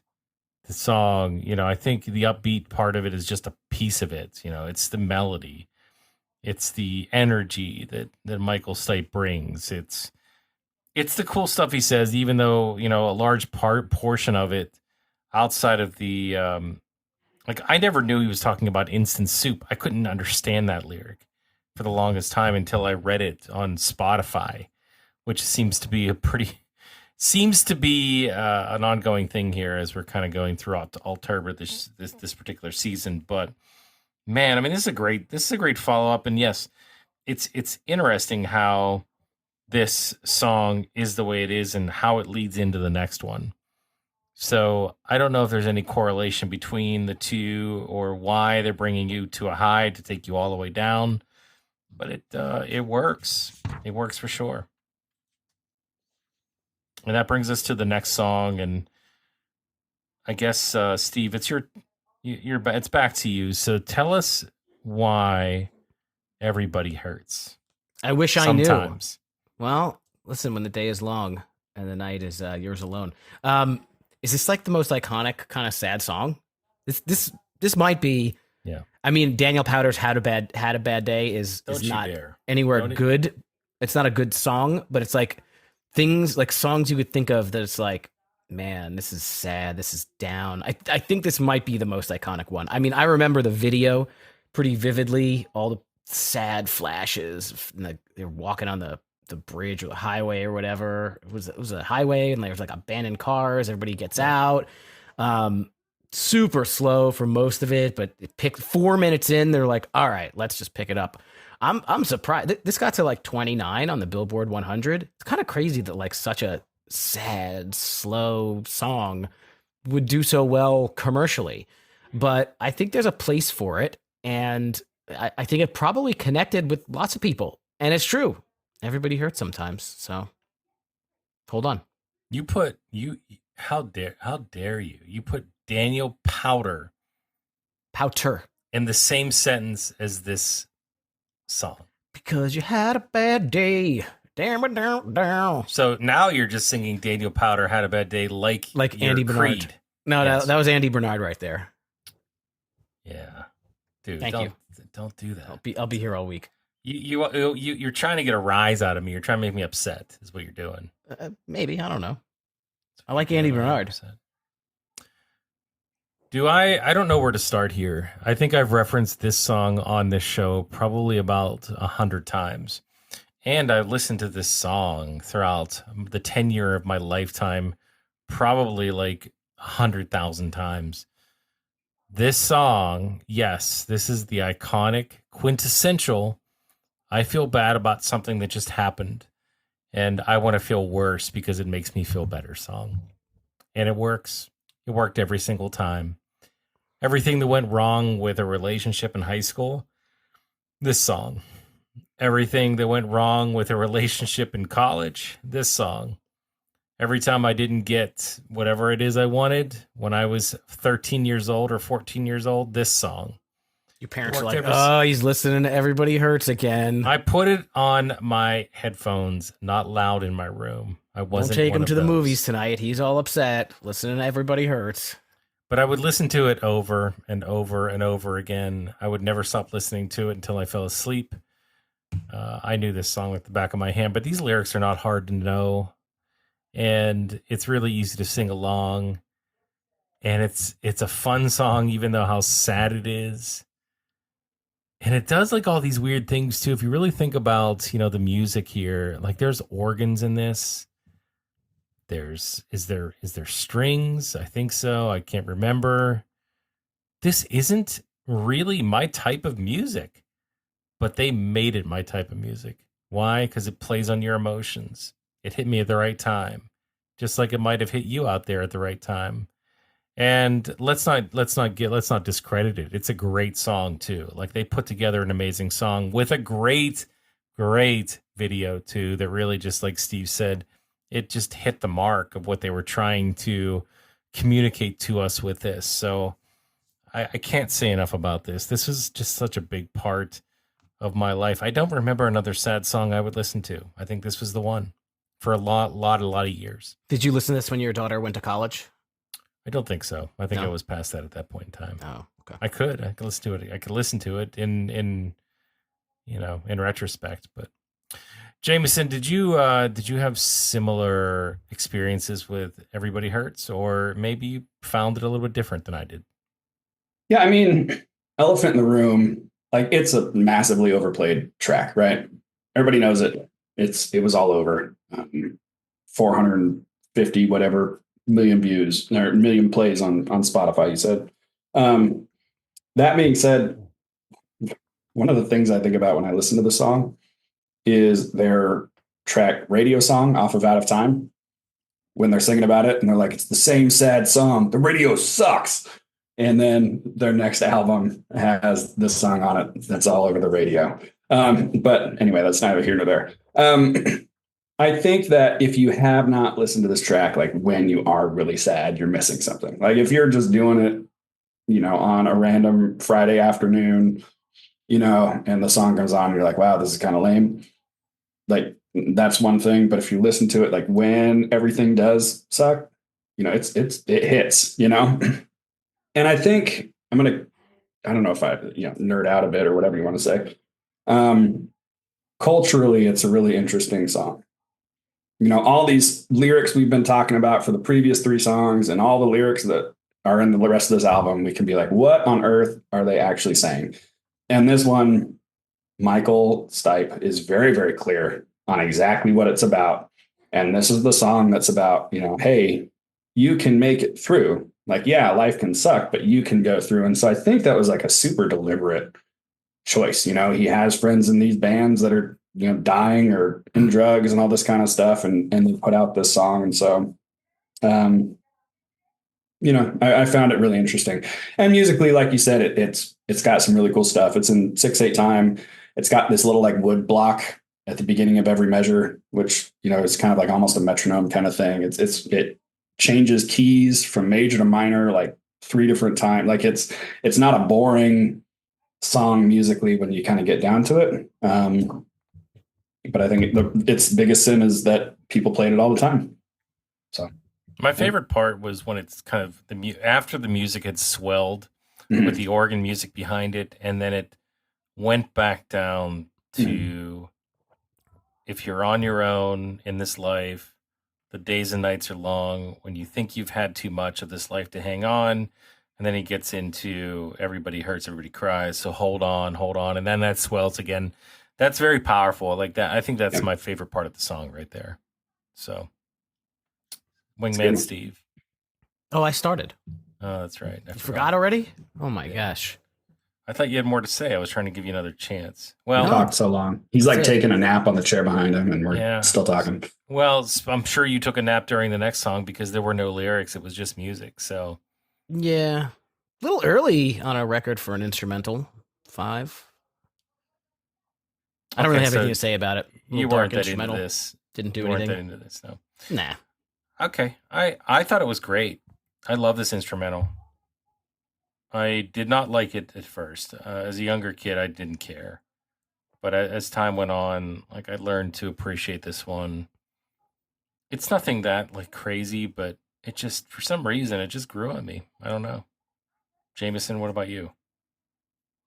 The song, I think the upbeat part of it is just a piece of it. It's the melody, it's the energy that Michael Stipe brings. It's the cool stuff he says, even though, a large portion of it outside of the, like, I never knew he was talking about instant soup. I couldn't understand that lyric for the longest time until I read it on Spotify, which seems to be an ongoing thing here as we're kind of going throughout Alt-ober this particular season. But man, I mean, this is a great follow up. And yes, it's interesting how this song is the way it is and how it leads into the next one. So I don't know if there's any correlation between the two or why they're bringing you to a high to take you all the way down, but it works. It works for sure. And that brings us to the next song, and I guess Steve, it's it's back to you. So tell us why everybody hurts. I wish I Sometimes. knew. Well, listen, when the day is long and the night is yours alone. Is this like the most iconic kind of sad song? This might be. Yeah. I mean, Daniel Powter's "Had a Bad Day" is not anywhere good. It's not a good song, but it's like things like songs you could think of that it's like, man, this is sad. This is down. I think this might be the most iconic one. I mean, I remember the video pretty vividly. All the sad flashes. They're walking on the bridge or the highway or whatever. It was a highway and there's like abandoned cars. Everybody gets out. Super slow for most of it, but it picked 4 minutes in. They're like, all right, let's just pick it up. I'm surprised. This got to like 29 on the Billboard 100. It's kind of crazy that like such a sad, slow song would do so well commercially, but I think there's a place for it. And I think it probably connected with lots of people. And it's true. Everybody hurts sometimes. So hold on. How dare you? You put Daniel Powter in the same sentence as this song. Because you had a bad day. Down. So now you're just singing Daniel Powter had a bad day like Andy Bernard. Creed. No, yes. that was Andy Bernard right there. Yeah. Dude, Thank you. Don't do that. I'll be here all week. You're trying to get a rise out of me. You're trying to make me upset is what you're doing. Maybe, I don't know. I like Andy Bernard. I don't know where to start here. I think I've referenced this song on this show probably about 100 times. And I've listened to this song throughout the tenure of my lifetime, probably like 100,000 times. This song, yes, this is the iconic, quintessential, I feel bad about something that just happened, and I want to feel worse because it makes me feel better song. And it works. It worked every single time. Everything that went wrong with a relationship in high school, this song. Everything that went wrong with a relationship in college, this song. Every time I didn't get whatever it is I wanted when I was 13 years old or 14 years old, this song. Your parents are like, oh, he's listening to Everybody Hurts again. I put it on my headphones, not loud in my room. I wasn't. Don't take him to the movies tonight. He's all upset listening to Everybody Hurts. But I would listen to it over and over and over again. I would never stop listening to it until I fell asleep. I knew this song like the back of my hand, but these lyrics are not hard to know. And it's really easy to sing along. And it's a fun song, even though how sad it is. And it does like all these weird things too. If you really think about, the music here, like there's organs in this. Is there strings? I think so. I can't remember. This isn't really my type of music, but they made it my type of music. Why? Because it plays on your emotions. It hit me at the right time, just like it might have hit you out there at the right time. And let's not discredit it. It's a great song too. Like they put together an amazing song with a great video too. That really, just like Steve said, it just hit the mark of what they were trying to communicate to us with this. So I can't say enough about this. This is just such a big part of my life. I don't remember another sad song I would listen to. I think this was the one for a lot of years. Did you listen to this when your daughter went to college? I don't think so. I think I was past that at that point in time. Oh, okay. I could listen to it. I could listen to it in retrospect. But Jameson, did you have similar experiences with Everybody Hurts, or maybe you found it a little bit different than I did? Yeah, I mean, Elephant in the Room, like it's a massively overplayed track, right? Everybody knows it. It was all over. 450 whatever million views or million plays on Spotify, you said. That being said, one of the things I think about when I listen to the song is their track Radio Song off of Out of Time when they're singing about it, and they're like, it's the same sad song. The radio sucks. And then their next album has this song on it that's all over the radio. But anyway, that's neither here nor there. I think that if you have not listened to this track, like when you are really sad, you're missing something. Like if you're just doing it, on a random Friday afternoon, and the song comes on, and you're like, wow, this is kind of lame. Like that's one thing. But if you listen to it, like when everything does suck, it hits, And I think I don't know if I, nerd out a bit or whatever you want to say. Culturally, it's a really interesting song. All these lyrics we've been talking about for the previous 3 songs and all the lyrics that are in the rest of this album, we can be like, what on earth are they actually saying? And this one, Michael Stipe is very, very clear on exactly what it's about. And this is the song that's about, hey, you can make it through. Like, yeah, life can suck, but you can go through. And so I think that was like a super deliberate choice. He has friends in these bands that are, dying or in drugs and all this kind of stuff. And they put out this song. And so, I found it really interesting. And musically, like you said, it's got some really cool stuff. It's in 6/8 time. It's got this little like wood block at the beginning of every measure, which, is kind of like almost a metronome kind of thing. It changes keys from major to minor, like 3 different times. Like it's not a boring song musically when you kind of get down to it. But I think its biggest sin is that people played it all the time. So my favorite part was when it's kind of after the music had swelled with the organ music behind it, and then it went back down to if you're on your own in this life, the days and nights are long when you think you've had too much of this life to hang on. And then he gets into everybody hurts, everybody cries. So hold on. And then that swells again. That's very powerful. I like that. I think that's my favorite part of the song right there. So Wingman Steve. Oh, I started. Oh, that's right. You forgot already? Oh my gosh. I thought you had more to say. I was trying to give you another chance. Well, he talked so long. He's like taking a nap on the chair behind him, and we're still talking. Well, I'm sure you took a nap during the next song because there were no lyrics. It was just music. So, yeah, a little early on a record for an instrumental. 5. I don't really have anything to say about it. You weren't that into this. Didn't do anything. You weren't that into this, no. Nah. Okay. I thought it was great. I love this instrumental. I did not like it at first. As a younger kid, I didn't care. But as time went on, like I learned to appreciate this one. It's nothing that like crazy, but it just, for some reason, it just grew on me. I don't know. Jameson, what about you?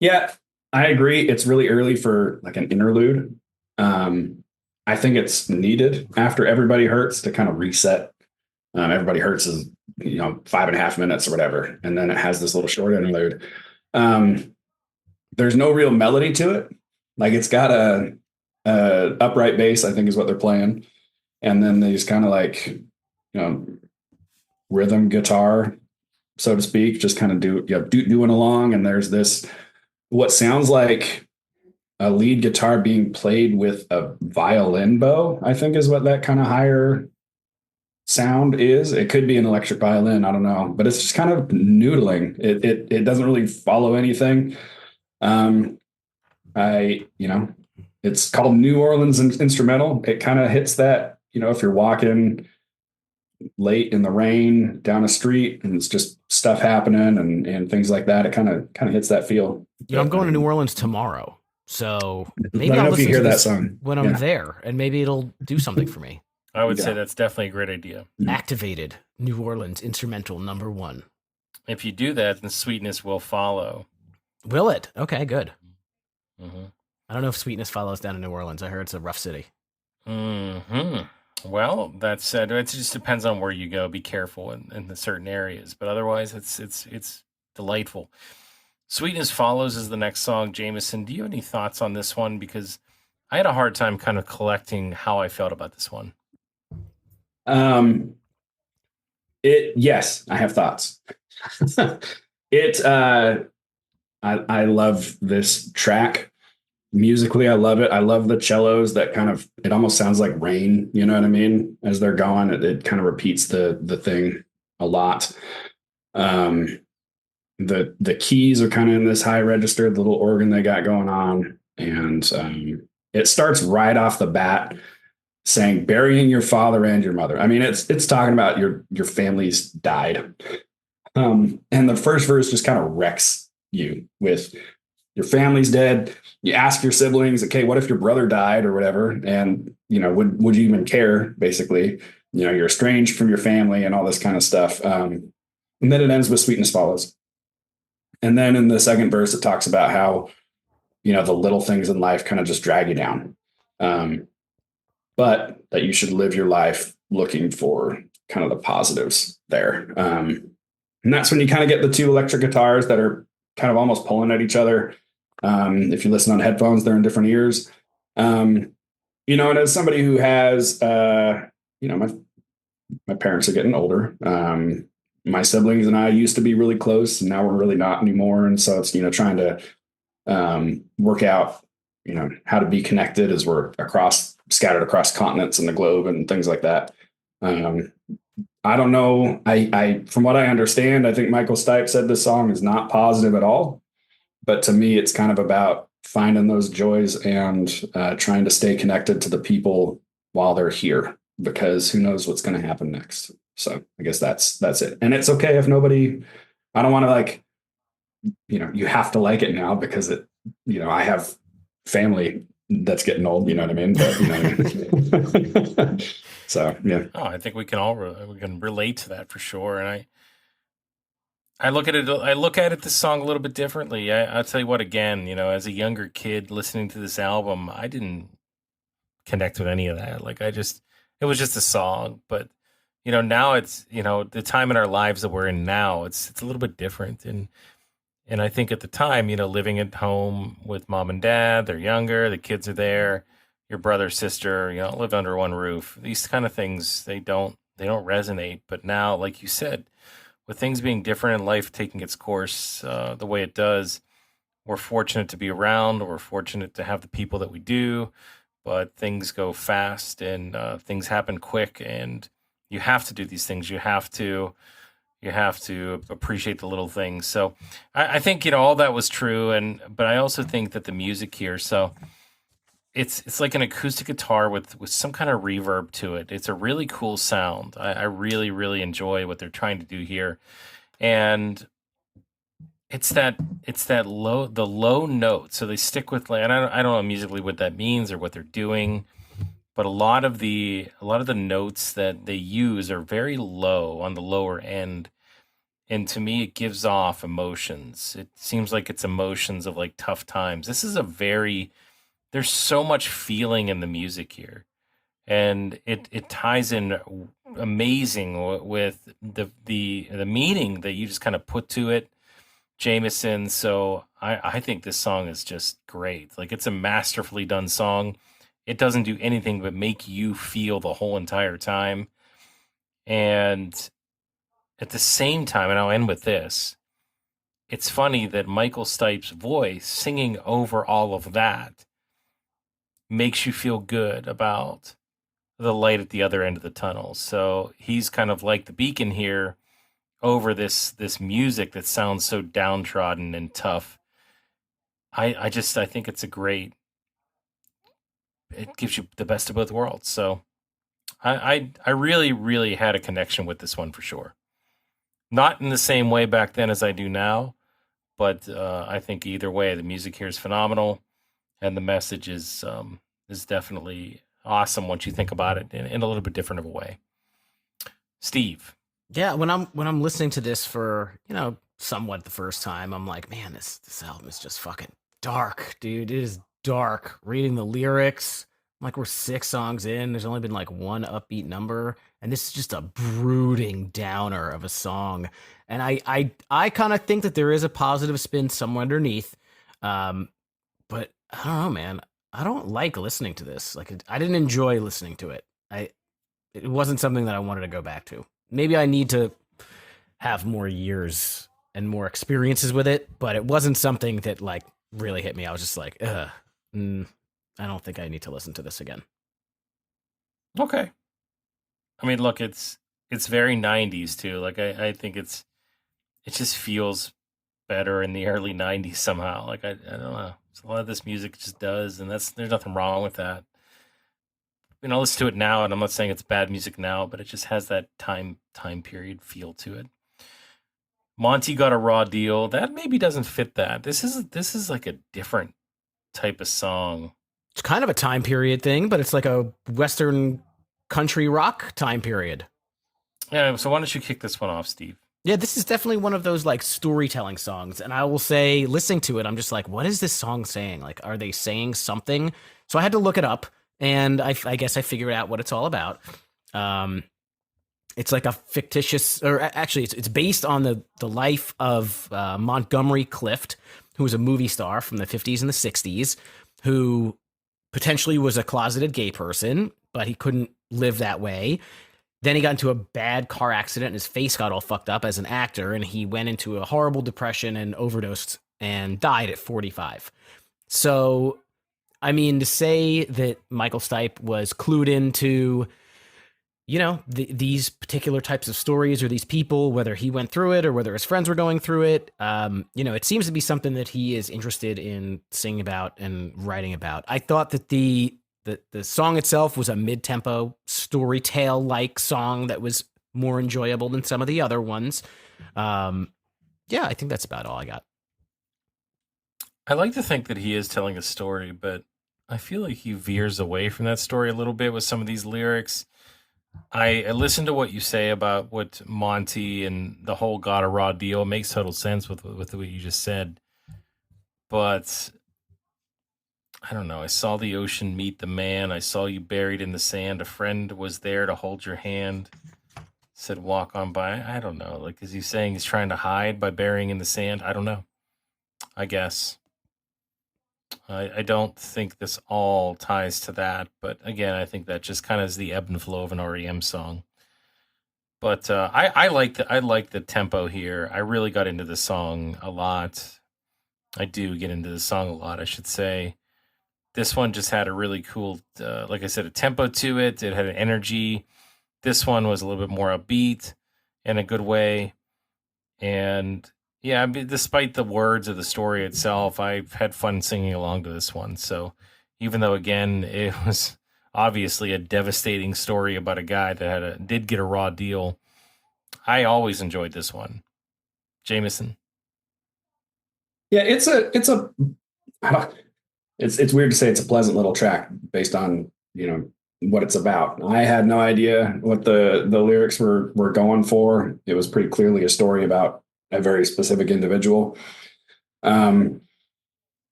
Yeah, I agree. It's really early for like an interlude. I think it's needed after Everybody Hurts to kind of reset. Everybody Hurts is 5.5 minutes or whatever, and then it has this little short interlude. There's no real melody to it. Like it's got a upright bass, I think is what they're playing, and then these kind of like rhythm guitar, so to speak, just kind of doing along. And there's this what sounds like a lead guitar being played with a violin bow, I think is what that kind of higher sound is. It could be an electric violin, I don't know, but it's just kind of noodling. It doesn't really follow anything. It's called New Orleans instrumental. It kind of hits that, if you're walking late in the rain down a street and it's just stuff happening and things like that, it kind of hits that feel. I'm going to New Orleans tomorrow, so maybe I'll listen to hear this that song when I'm there, and maybe it'll do something for me. I would say that's definitely a great idea. Activated New Orleans instrumental number 1. If you do that, then Sweetness will follow. Will it? Okay, good. Mm-hmm. I don't know if Sweetness follows down in New Orleans. I heard it's a rough city. Mm-hmm. Well, that said, it just depends on where you go. Be careful in the certain areas, but otherwise, it's delightful. Sweetness Follows is the next song. Jameson, do you have any thoughts on this one? Because I had a hard time kind of collecting how I felt about this one. Yes, I have thoughts. I love this track. musically, I love it. I love the cellos that kind of, it almost sounds like rain, you know what I mean? As they're going, it kind of repeats the thing a lot. Um, the keys are kind of in this high register, the little organ they got going on. And it starts right off the bat saying burying your father and your mother. I mean, it's talking about your family's died. And the first verse just kind of wrecks you with your family's dead. You ask your siblings, okay, what if your brother died or whatever? And, would you even care? Basically, you're estranged from your family and all this kind of stuff. And then it ends with sweetness follows. And then in the second verse, it talks about how, the little things in life kind of just drag you down. But that you should live your life looking for kind of the positives there. And that's when you kind of get the two electric guitars that are kind of almost pulling at each other. If you listen on headphones, they're in different ears. And as somebody who has, my parents are getting older. My siblings and I used to be really close, and now we're really not anymore. And so it's, trying to work out, how to be connected as we're scattered across continents and the globe and things like that. I don't know. I from what I understand, I think Michael Stipe said this song is not positive at all. But to me, it's kind of about finding those joys and trying to stay connected to the people while they're here, because who knows what's going to happen next. So I guess that's it. And it's okay if nobody, I don't want to you have to like it now because I have family that's getting old, you know what I mean? But, so, yeah. Oh, I think we can relate to that for sure. And I look at it this song a little bit differently. I'll tell you what, again, as a younger kid listening to this album, I didn't connect with any of that. It was just a song. But, now it's, the time in our lives that we're in now, it's a little bit different. And I think at the time, living at home with mom and dad, they're younger, the kids are there, your brother, sister, live under one roof. These kind of things, they don't resonate. But now, like you said, with things being different and life taking its course the way it does, we're fortunate to be around. We're fortunate to have the people that we do, but things go fast and things happen quick, and you have to do these things. You have to appreciate the little things. So I think, all that was true. But I also think that the music here, so it's like an acoustic guitar with some kind of reverb to it. It's a really cool sound. I really, really enjoy what they're trying to do here. And it's that the low note. So they stick with, and I don't know musically what that means or what they're doing, but a lot of the notes that they use are very low on the lower end. And to me, it gives off emotions. It seems like it's emotions of tough times. There's so much feeling in the music here. And it ties in amazing with the meaning that you just kind of put to it, Jameson. So I think this song is just great. It's a masterfully done song. It doesn't do anything but make you feel the whole entire time. And at the same time, and I'll end with this, it's funny that Michael Stipe's voice singing over all of that makes you feel good about the light at the other end of the tunnel. So he's kind of like the beacon here over this music that sounds so downtrodden and tough. I think it's it gives you the best of both worlds. So I really, really had a connection with this one for sure. Not in the same way back then as I do now, but I think either way, the music here is phenomenal, and the message is definitely awesome once you think about it in a little bit different of a way. Steve. Yeah, when I'm listening to this for, somewhat the first time, I'm like, man, this album is just fucking dark, dude. It is dark. Reading the lyrics, we're 6 songs in. There's only been one upbeat number, and this is just a brooding downer of a song. And I kind of think that there is a positive spin somewhere underneath, but I don't know, man. I don't like listening to this. I didn't enjoy listening to it. It wasn't something that I wanted to go back to. Maybe I need to have more years and more experiences with it, but it wasn't something that really hit me. I was just like, ugh, I don't think I need to listen to this again. Okay. I mean, look, it's very 90s too. Like I think it just feels better in the early 90s somehow. Like I don't know. So a lot of this music just does, and there's nothing wrong with that. Listen to it now, and I'm not saying it's bad music now, but it just has that time period feel to it. Monty Got a Raw Deal. That maybe doesn't fit that. This is like a different type of song. It's kind of a time period thing, but it's like a Western country rock time period. Yeah, so why don't you kick this one off, Steve? Yeah, this is definitely one of those like storytelling songs. And I will say, listening to it, I'm just like, what is this song saying? Like, are they saying something? So I had to look it up, and I guess I figured out what it's all about. It's like a fictitious, or actually, it's based on the life of Montgomery Clift, who was a movie star from the 50s and the 60s, who potentially was a closeted gay person, but he couldn't live that way. Then he got into a bad car accident and his face got all fucked up as an actor, and he went into a horrible depression and overdosed and died at 45. So, I mean, to say that Michael Stipe was clued into, these particular types of stories or these people, whether he went through it or whether his friends were going through it, it seems to be something that he is interested in singing about and writing about. I thought that the song itself was a mid-tempo story tale like song that was more enjoyable than some of the other ones. I think that's about all I got. I like to think that he is telling a story, but I feel like he veers away from that story a little bit with some of these lyrics. I listened to what you say about what Monty and the whole Got a Raw Deal. It makes total sense with what you just said. But I don't know. I saw the ocean meet the man. I saw you buried in the sand. A friend was there to hold your hand. Said walk on by. I don't know. Like, is he saying he's trying to hide by burying in the sand? I don't know. I guess. I don't think this all ties to that, but again, I think that just kind of is the ebb and flow of an REM song. But I like the tempo here. I really got into the song a lot. I do get into the song a lot, I should say. This one just had a really cool, like I said, a tempo to it. It had an energy. This one was a little bit more upbeat in a good way. And yeah, I mean, despite the words of the story itself, I've had fun singing along to this one. So even though, again, it was obviously a devastating story about a guy that did get a raw deal, I always enjoyed this one. Jameson. Yeah, it's weird to say it's a pleasant little track based on, what it's about. I had no idea what the lyrics were going for. It was pretty clearly a story about a very specific individual. The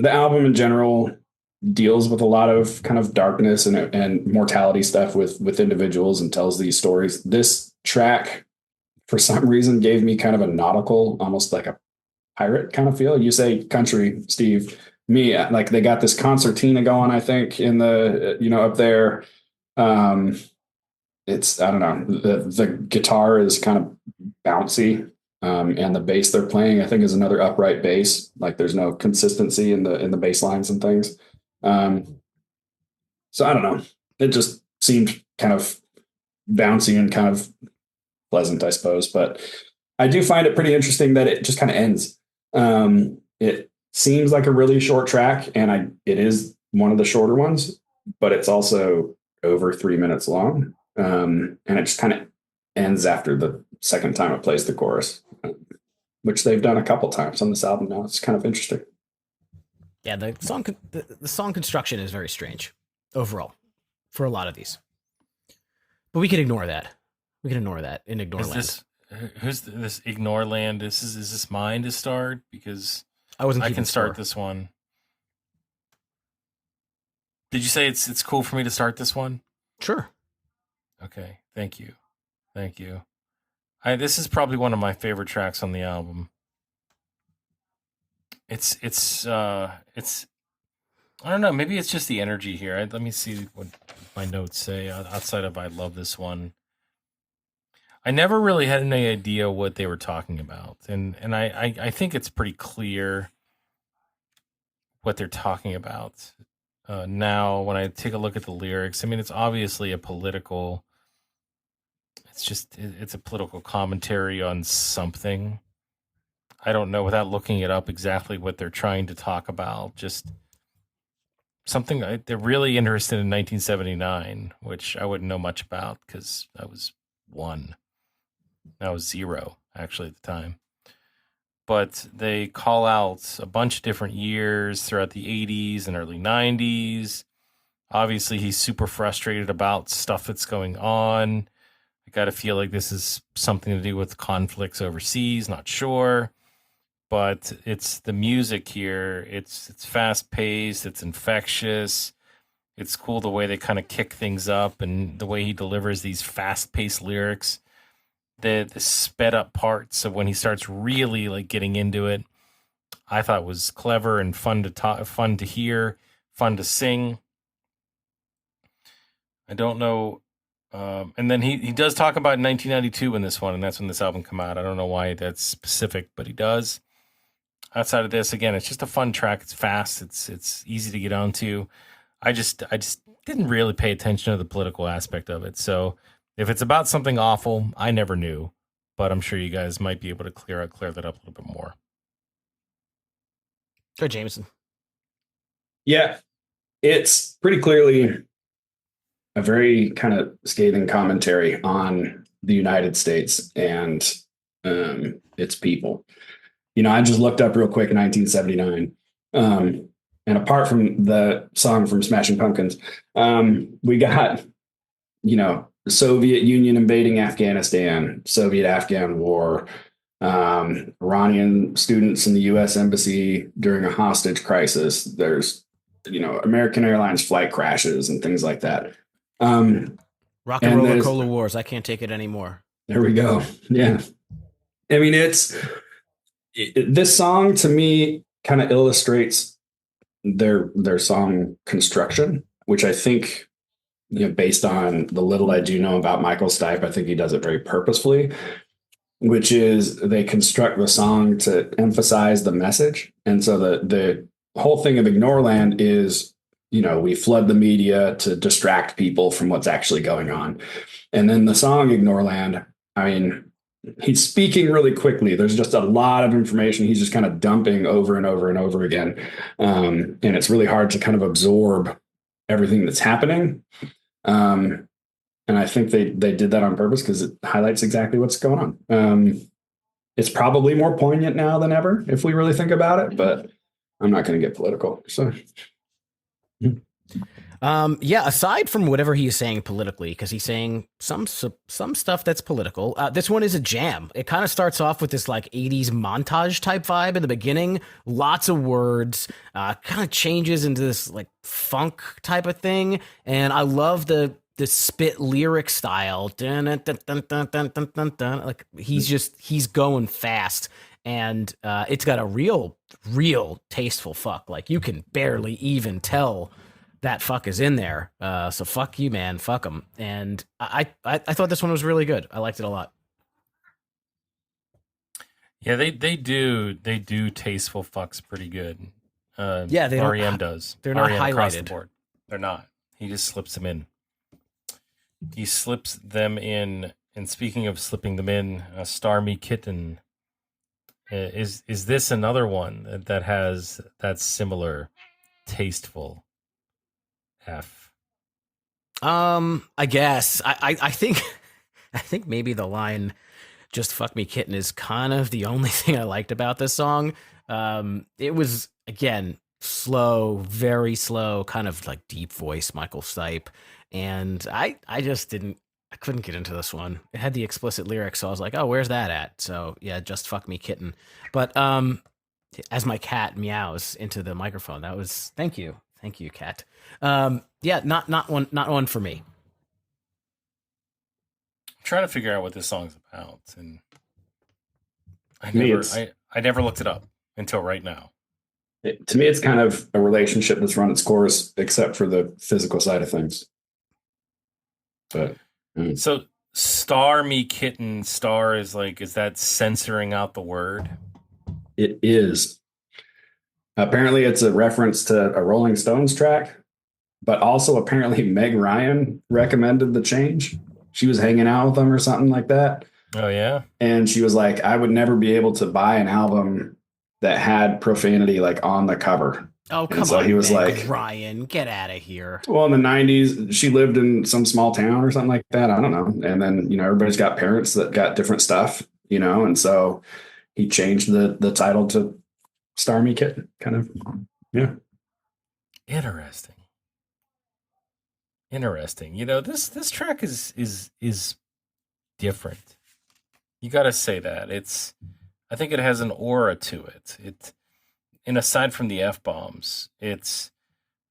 album in general deals with a lot of kind of darkness and mortality stuff with individuals and tells these stories. This track, for some reason, gave me kind of a nautical, almost like a pirate kind of feel. You say country, Steve. Me, like they got this concertina going, I think, in the, up there. It's, I don't know, the guitar is kind of bouncy. And the bass they're playing, I think, is another upright bass. Like there's no consistency in the bass lines and things. So I don't know. It just seemed kind of bouncy and kind of pleasant, I suppose. But I do find it pretty interesting that it just kind of ends. It seems like a really short track, and it is one of the shorter ones, but it's also over 3 minutes long. And it just kind of ends after the second time it plays the chorus, which they've done a couple times on this album now. It's kind of interesting. Yeah, the song construction is very strange overall for a lot of these, but we can ignore that. We can ignore that in Ignore Land. Who's this Ignore Land? Is this mine to start? Because I can start this one. Did you say it's cool for me to start this one? Sure. Okay. Thank you. This is probably one of my favorite tracks on the album. It's I don't know, maybe it's just the energy here. Let me see what my notes say outside of I love this one. I never really had any idea what they were talking about. And I think it's pretty clear what they're talking about. Now, when I take a look at the lyrics, I mean, it's obviously a political. It's a political commentary on something. I don't know without looking it up exactly what they're trying to talk about. Just something they're really interested in 1979, which I wouldn't know much about because I was 1. I was 0 actually at the time. But they call out a bunch of different years throughout the 80s and early 90s. Obviously, he's super frustrated about stuff that's going on. I got to feel like this is something to do with conflicts overseas, not sure. But it's the music here. It's fast paced. It's infectious. It's cool the way they kind of kick things up and the way he delivers these fast paced lyrics. The sped up parts of when he starts really like getting into it, I thought was clever and fun to talk, fun to hear, fun to sing. I don't know. And then he does talk about 1992 in this one, and that's when this album came out. I don't know why that's specific, but he does. Outside of this, again, it's just a fun track. It's fast. It's easy to get onto. I just didn't really pay attention to the political aspect of it. So if it's about something awful, I never knew. But I'm sure you guys might be able to clear that up a little bit more. Go, Jameson. Yeah, it's pretty clearly a very kind of scathing commentary on the United States and its people. I just looked up real quick 1979. And apart from the song from Smashing Pumpkins, we got, the Soviet Union invading Afghanistan, Soviet-Afghan war, Iranian students in the U.S. Embassy during a hostage crisis. There's, American Airlines flight crashes and things like that. Rock and roller cola wars. I can't take it anymore. There we go. Yeah. I mean, this song to me kind of illustrates their song construction, which I think, based on the little I do know about Michael Stipe, I think he does it very purposefully, which is they construct the song to emphasize the message. And so the whole thing of Ignoreland is, we flood the media to distract people from what's actually going on. And then the song Ignoreland, I mean, he's speaking really quickly. There's just a lot of information. He's just kind of dumping over and over and over again. And it's really hard to kind of absorb everything that's happening. And I think they did that on purpose because it highlights exactly what's going on. It's probably more poignant now than ever if we really think about it, but I'm not going to get political. So. Aside from whatever he is saying politically, because he's saying some stuff that's political, this one is a jam. It kind of starts off with this like 80s montage type vibe in the beginning, lots of words, kind of changes into this like funk type of thing. And I love the spit lyric style. Dun, dun, dun, dun, dun, dun, dun, dun, dun. Like he's going fast. And it's got a real tasteful fuck. Like you can barely even tell that fuck is in there. So fuck you, man. Fuck them. And I thought this one was really good. I liked it a lot. Yeah, they do tasteful fucks pretty good. They REM does. They're not REM highlighted. Across the board. They're not. He just slips them in. He slips them in. And speaking of slipping them in, Star Me Kitten. Is this another one that has that similar tasteful F? I guess I think maybe the line "Just fuck me, kitten" is kind of the only thing I liked about this song. It was again slow, very slow, kind of like deep voice Michael Stipe, and I couldn't get into this one. It had the explicit lyrics, so I was like, oh, where's that at? So yeah, "Just fuck me, kitten." But as my cat meows into the microphone, that was thank you, cat. Not one for me. I'm trying to figure out what this song's about, and I never looked it up until right now. To me, it's kind of a relationship that's run its course, except for the physical side of things. But so "Star Me Kitten," star is that censoring out the word? It is. Apparently, it's a reference to a Rolling Stones track, but also apparently Meg Ryan recommended the change. She was hanging out with them or something like that. Oh yeah. And she was like, I would never be able to buy an album that had profanity like on the cover. Oh, And come so on, he was Meg like, Ryan, get out of here. well, in the 90s, she lived in some small town or something like that. I don't know. And then, everybody's got parents that got different stuff, and so he changed the title to Starmy Kitten, kind of. Yeah. Interesting. This track is different. You got to say that. I think it has an aura to it. And aside from the F-bombs, it's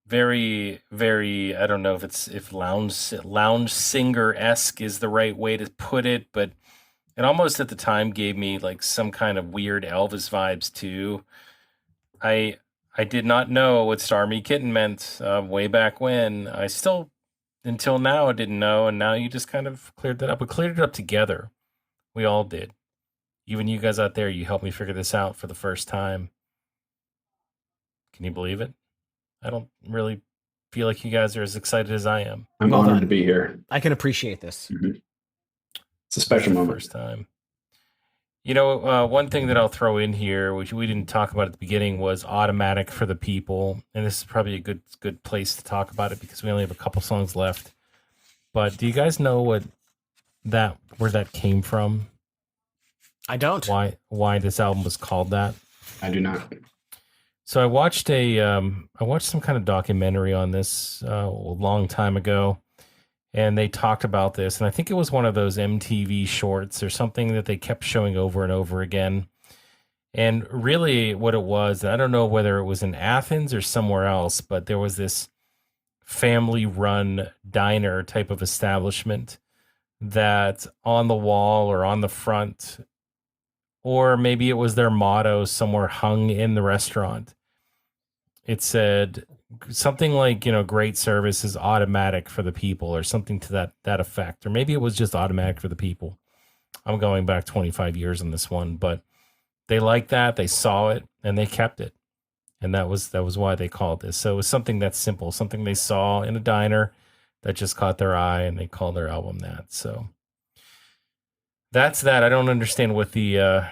very, very, I don't know if lounge singer-esque is the right way to put it, but it almost at the time gave me like some kind of weird Elvis vibes too. I did not know what Starmy Kitten meant way back when. I still, until now, I didn't know, and now you just kind of cleared that up. We cleared it up together. We all did. Even you guys out there, you helped me figure this out for the first time. Can you believe it? I don't really feel like you guys are as excited as I am. I'm Well honored done. to be here. I can appreciate this. It's a special moment. First time. One thing that I'll throw in here, which we didn't talk about at the beginning, was Automatic for the People. And this is probably a good place to talk about it because we only have a couple songs left. But do you guys know where that came from? I don't. Why this album was called that? I do not. So I watched some kind of documentary on this a long time ago, and they talked about this, and I think it was one of those MTV shorts or something that they kept showing over and over again. And really what it was, I don't know whether it was in Athens or somewhere else, but there was this family-run diner type of establishment that on the wall or on the front, or maybe it was their motto somewhere hung in the restaurant, it said something like, great service is automatic for the people, or something to that effect. Or maybe it was just automatic for the people. I'm going back 25 years on this one, but they liked that, they saw it, and they kept it. And that was why they called this. So it was something that's simple, something they saw in a diner that just caught their eye, and they called their album that. So that's that. I don't understand what the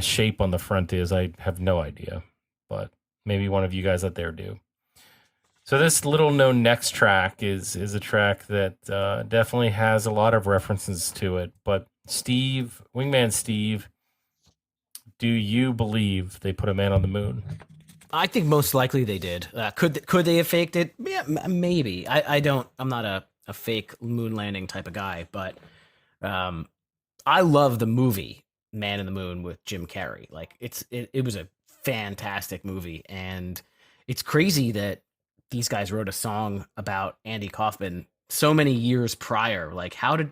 shape on the front is. I have no idea, but maybe one of you guys out there do. So this little known next track is a track that definitely has a lot of references to it. But Wingman Steve, do you believe they put a man on the moon? I think most likely they did. Could they have faked it? Yeah, maybe. I don't. I'm not a fake moon landing type of guy, but I love the movie Man in the Moon with Jim Carrey. Like it was a fantastic movie, and it's crazy that these guys wrote a song about Andy Kaufman so many years prior. Like, how did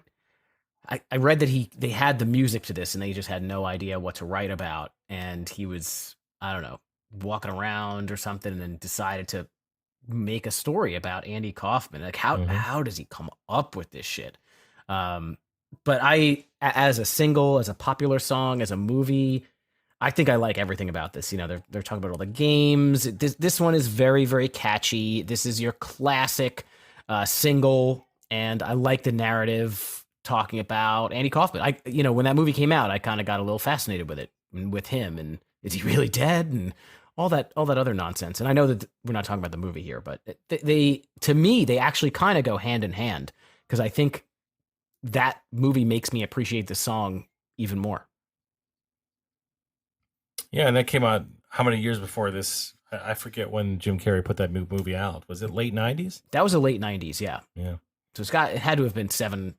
I read that they had the music to this and they just had no idea what to write about, and he was, I don't know, walking around or something and then decided to make a story about Andy Kaufman. Like, how does he come up with this shit? But as a single, as a popular song, as a movie, I think I like everything about this. They're talking about all the games. This one is very, very catchy. This is your classic single, and I like the narrative talking about Andy Kaufman. When that movie came out, I kind of got a little fascinated with it and with him, and is he really dead, and all that other nonsense. And I know that we're not talking about the movie here, but to me, they actually kind of go hand in hand, because I think that movie makes me appreciate the song even more. Yeah, and that came out how many years before this? I forget when Jim Carrey put that movie out. Was it late 90s? That was the late 90s, yeah. Yeah. So it had to have been 7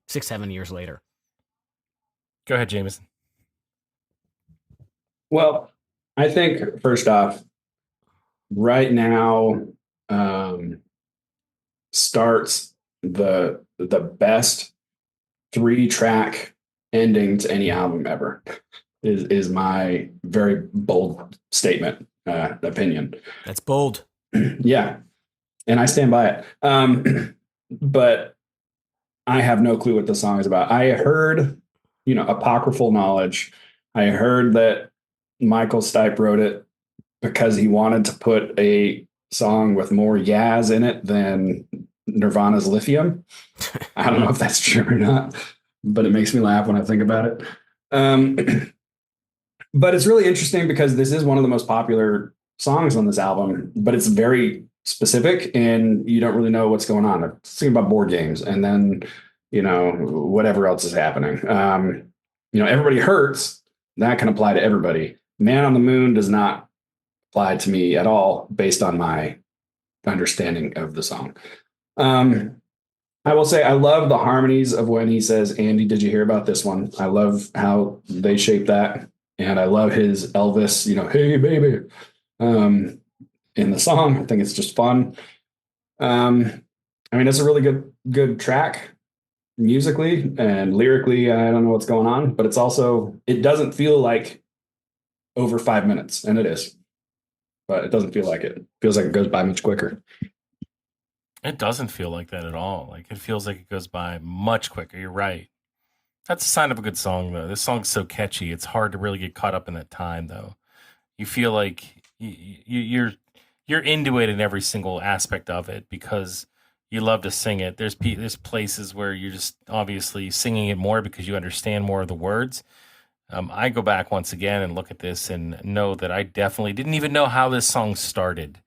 years later. Go ahead, Jameson. Well, I think first off, right now starts the best 3-track ending to any album ever. Is my very bold statement, opinion. That's bold. Yeah, and I stand by it. But I have no clue what the song is about. I heard, apocryphal knowledge. I heard that Michael Stipe wrote it because he wanted to put a song with more Yaz in it than Nirvana's Lithium. I don't know if that's true or not, but it makes me laugh when I think about it. But it's really interesting because this is one of the most popular songs on this album, but it's very specific and you don't really know what's going on. They're singing about board games and then, whatever else is happening. Everybody hurts. That can apply to everybody. Man on the Moon does not apply to me at all based on my understanding of the song. I will say I love the harmonies of when he says, Andy, did you hear about this one? I love how they shape that. And I love his Elvis, hey, baby, in the song. I think it's just fun. It's a really good track musically and lyrically. I don't know what's going on, but it doesn't feel like over 5 minutes, and it is, but it doesn't feel like it. It feels like it goes by much quicker. It doesn't feel like that at all. Like, it feels like it goes by much quicker. You're right. That's a sign of a good song, though. This song's so catchy. It's hard to really get caught up in that time, though. You feel like you're into it in every single aspect of it because you love to sing it. There's places where you're just obviously singing it more because you understand more of the words. I go back once again and look at this and know that I definitely didn't even know how this song started.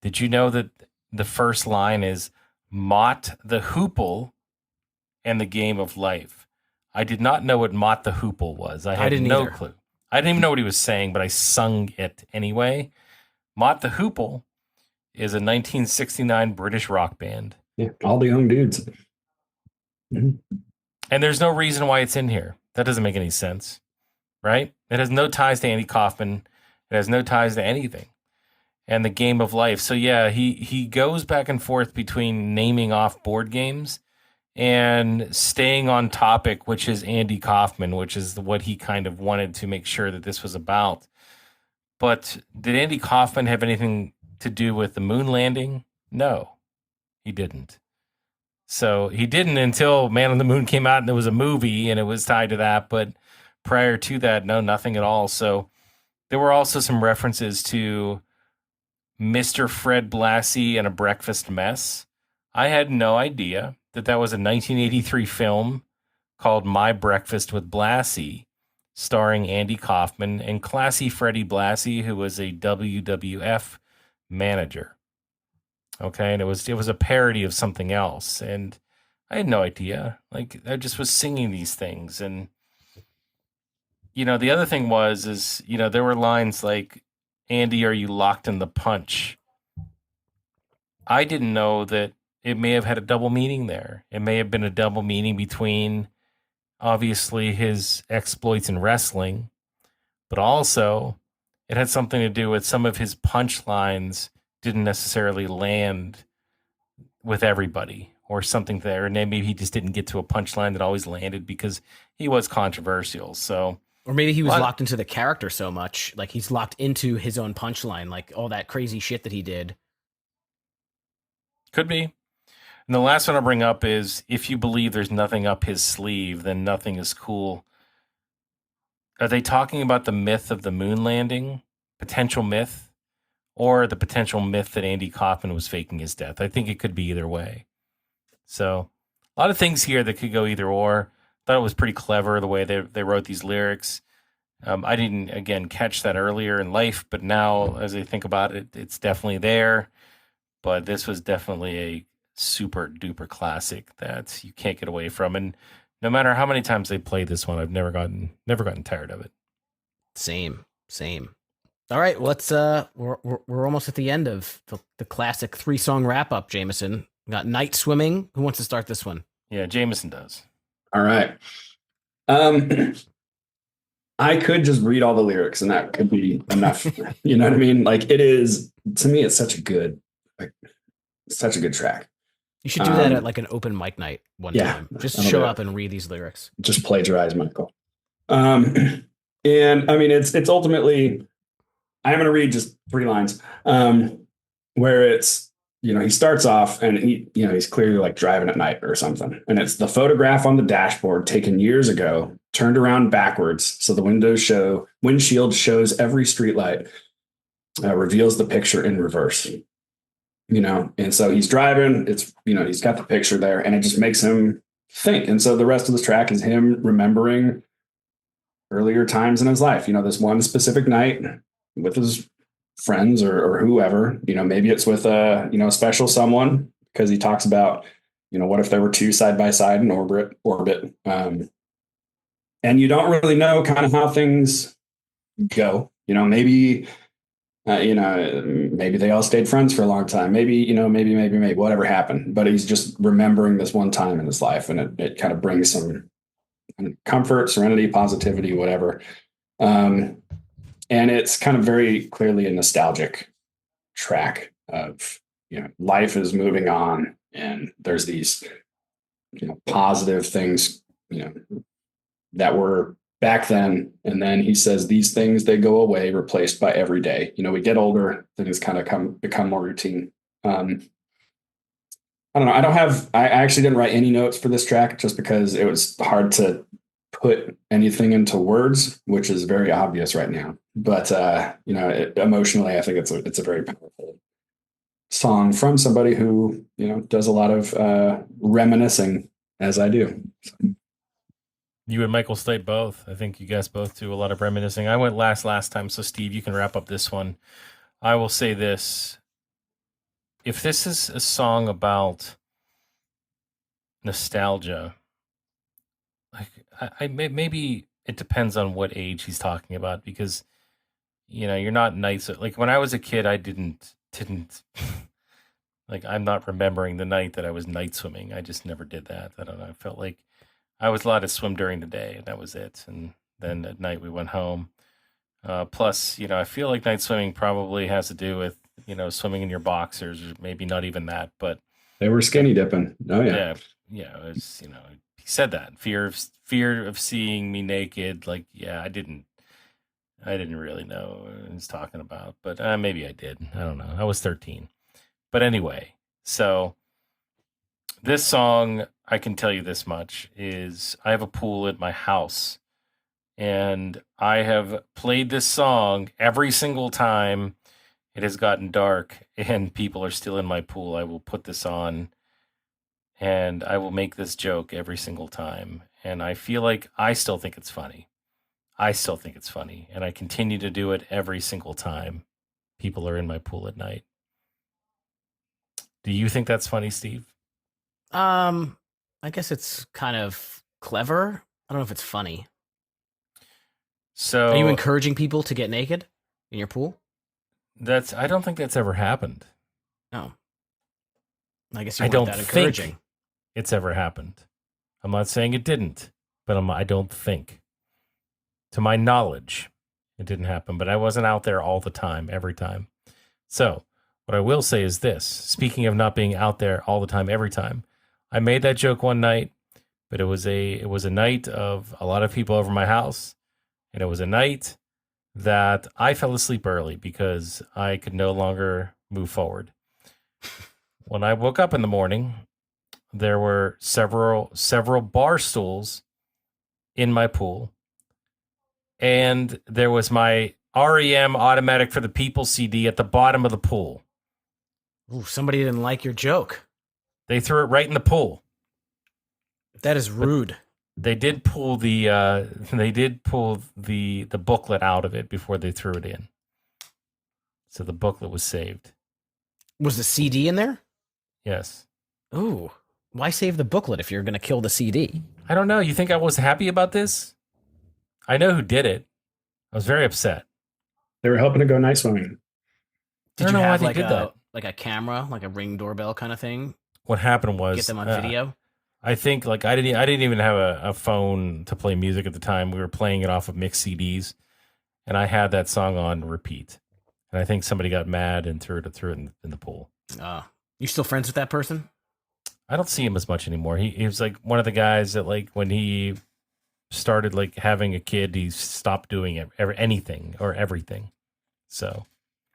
Did you know that the first line is Mott the Hoople and the Game of Life? I did not know what Mott the Hoople was. I had no clue. I didn't even know what he was saying, but I sung it anyway. Mott the Hoople is a 1969 British rock band. Yeah, all the young dudes. Mm-hmm. And there's no reason why it's in here. That doesn't make any sense, right? It has no ties to Andy Kaufman. It has no ties to anything. And the Game of Life. So yeah, he goes back and forth between naming off board games and staying on topic, which is Andy Kaufman, which is what he kind of wanted to make sure that this was about. But did Andy Kaufman have anything to do with the moon landing? No, he didn't. So he didn't until Man on the Moon came out and there was a movie and it was tied to that. But prior to that, no, nothing at all. So there were also some references to Mr. Fred Blassie and a Breakfast Mess. I had no idea that was a 1983 film called My Breakfast with Blassie, starring Andy Kaufman and Classy Freddie Blassie, who was a WWF manager. Okay, and it was a parody of something else, and I had no idea. Like, I just was singing these things, and the other thing is there were lines like, Andy, are you locked in the punch? I didn't know that it may have had a double meaning there. It may have been a double meaning between, obviously, his exploits in wrestling, but also it had something to do with some of his punchlines didn't necessarily land with everybody or something there. And then maybe he just didn't get to a punchline that always landed because he was controversial. So, or maybe he was locked into the character so much, like he's locked into his own punchline, like all that crazy shit that he did. Could be. And the last one I'll bring up is, if you believe there's nothing up his sleeve, then nothing is cool. Are they talking about the myth of the moon landing, potential myth, or the potential myth that Andy Kaufman was faking his death? I think it could be either way. So a lot of things here that could go either or. Thought it was pretty clever the way they wrote these lyrics. I didn't, again, catch that earlier in life, but now as I think about it, it's definitely there. But this was definitely a super duper classic that you can't get away from. And no matter how many times they played this one, I've never gotten tired of it. Same. All right, let's we're almost at the end of the classic 3-song wrap up, Jameson. We got Night Swimming. Who wants to start this one? Yeah, Jameson does. All right. I could just read all the lyrics and that could be enough. You know what I mean? Like, it is, to me, it's such a good track. You should do that at like an open mic night one time. Just show up and read these lyrics. Just plagiarize, Michael. And I mean, it's ultimately, I'm going to read just 3 lines where it's, he starts off and he's clearly like driving at night or something. And it's the photograph on the dashboard taken years ago, turned around backwards. So the windshield shows every streetlight. reveals the picture in reverse. And so he's driving. It's he's got the picture there, and it just makes him think. And so the rest of this track is him remembering earlier times in his life. This one specific night with his friends or whoever. Maybe it's with a special someone, because he talks about what if there were two side by side in orbit. And you don't really know kind of how things go. Maybe maybe they all stayed friends for a long time. Maybe whatever happened. But he's just remembering this one time in his life, and it kind of brings some comfort, serenity, positivity, whatever. And it's kind of very clearly a nostalgic track of, life is moving on, and there's these, positive things, that were back then. And then he says these things, they go away, replaced by every day. We get older, things kind of become more routine. I don't know. I actually didn't write any notes for this track, just because it was hard to put anything into words, which is very obvious right now. But emotionally, I think it's a very powerful song from somebody who does a lot of reminiscing, as I do. You and Michael Slate both. I think you guys both do a lot of reminiscing. I went last time, so Steve, you can wrap up this one. I will say this: if this is a song about nostalgia, I maybe it depends on what age he's talking about, because you're not nights. Like when I was a kid, I didn't like, I'm not remembering the night that I was night swimming. I just never did that. I don't know. I felt like I was allowed to swim during the day, and that was it. And then at night we went home. Plus, I feel like night swimming probably has to do with swimming in your boxers, or maybe not even that, but they were skinny dipping. Oh yeah. Yeah. It was, he said that fear of seeing me naked. Like, yeah, I didn't really know what he was talking about, but maybe I did. I don't know. I was 13. But anyway, so this song, I can tell you this much, is I have a pool at my house, and I have played this song every single time it has gotten dark and people are still in my pool. I will put this on and I will make this joke every single time. And I feel like I still think it's funny. And I continue to do it every single time people are in my pool at night. Do you think that's funny, Steve? I guess it's kind of clever. I don't know if it's funny. So are you encouraging people to get naked in your pool? I don't think that's ever happened. No. I guess you weren't that encouraging. Think it's ever happened. I'm not saying it didn't, but I don't think. To my knowledge, it didn't happen, but I wasn't out there all the time, every time. So what I will say is this: speaking of not being out there all the time, every time, I made that joke one night, but it was a night of a lot of people over my house, and it was a night that I fell asleep early because I could no longer move forward. When I woke up in the morning, there were several bar stools in my pool, and there was my REM Automatic for the People CD at the bottom of the pool. Ooh, somebody didn't like your joke. They threw it right in the pool. That is rude. But they did pull the booklet out of it before they threw it in. So the booklet was saved. Was the CD in there? Yes. Ooh. Why save the booklet if you're going to kill the CD? I don't know. You think I was happy about this? I know who did it. I was very upset. They were helping to go night swimming. Did you have like a camera, like a Ring doorbell kind of thing? What happened was, get them on video? I think like I didn't even have a phone to play music at the time. We were playing it off of mixed CDs, and I had that song on repeat. And I think somebody got mad and threw it in the pool. You still friends with that person? I don't see him as much anymore. He was like one of the guys that, like, when he started like having a kid, he stopped doing anything or everything. So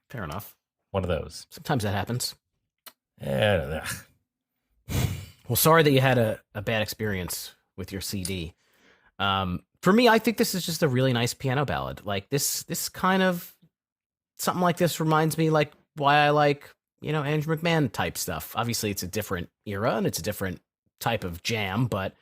fair enough. One of those. Sometimes that happens. Yeah. Well, sorry that you had a bad experience with your CD. For me, I think this is just a really nice piano ballad. Like this kind of something like this reminds me like why I like, Andrew McMahon type stuff. Obviously, it's a different era and it's a different type of jam, but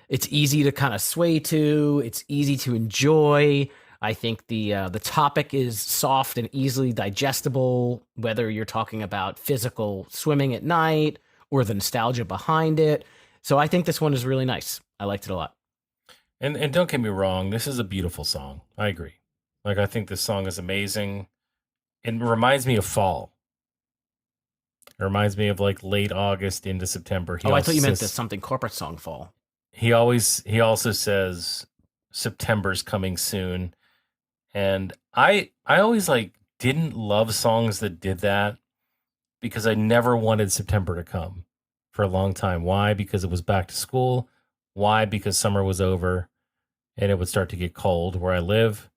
it's easy to kind of sway to. It's easy to enjoy. I think the topic is soft and easily digestible, whether you're talking about physical swimming at night or the nostalgia behind it. So I think this one is really nice. I liked it a lot. And don't get me wrong, this is a beautiful song. I agree. Like, I think this song is amazing. It reminds me of fall. It reminds me of like late August into September. I thought you meant something corporate song fall. He also says September's coming soon. And I always like didn't love songs that did that because I never wanted September to come for a long time. Why? Because it was back to school. Why? Because summer was over and it would start to get cold where I live.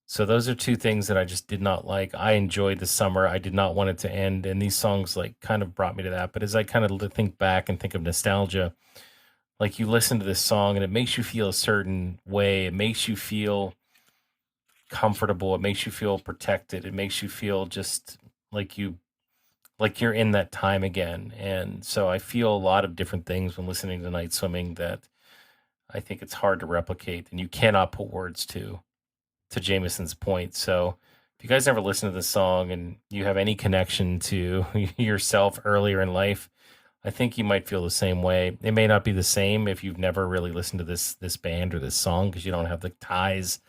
So those are two things that I just did not like. I enjoyed the summer. I did not want it to end. And these songs like kind of brought me to that. But as I kind of think back and think of nostalgia, like you listen to this song and it makes you feel a certain way. It makes you feel comfortable. It makes you feel protected. It makes you feel just like you're in that time again. And so I feel a lot of different things when listening to Night Swimming that I think it's hard to replicate and you cannot put words to Jameson's point. So if you guys never listen to this song and you have any connection to yourself earlier in life, I think you might feel the same way. It may not be the same if you've never really listened to this band or this song because you don't have the ties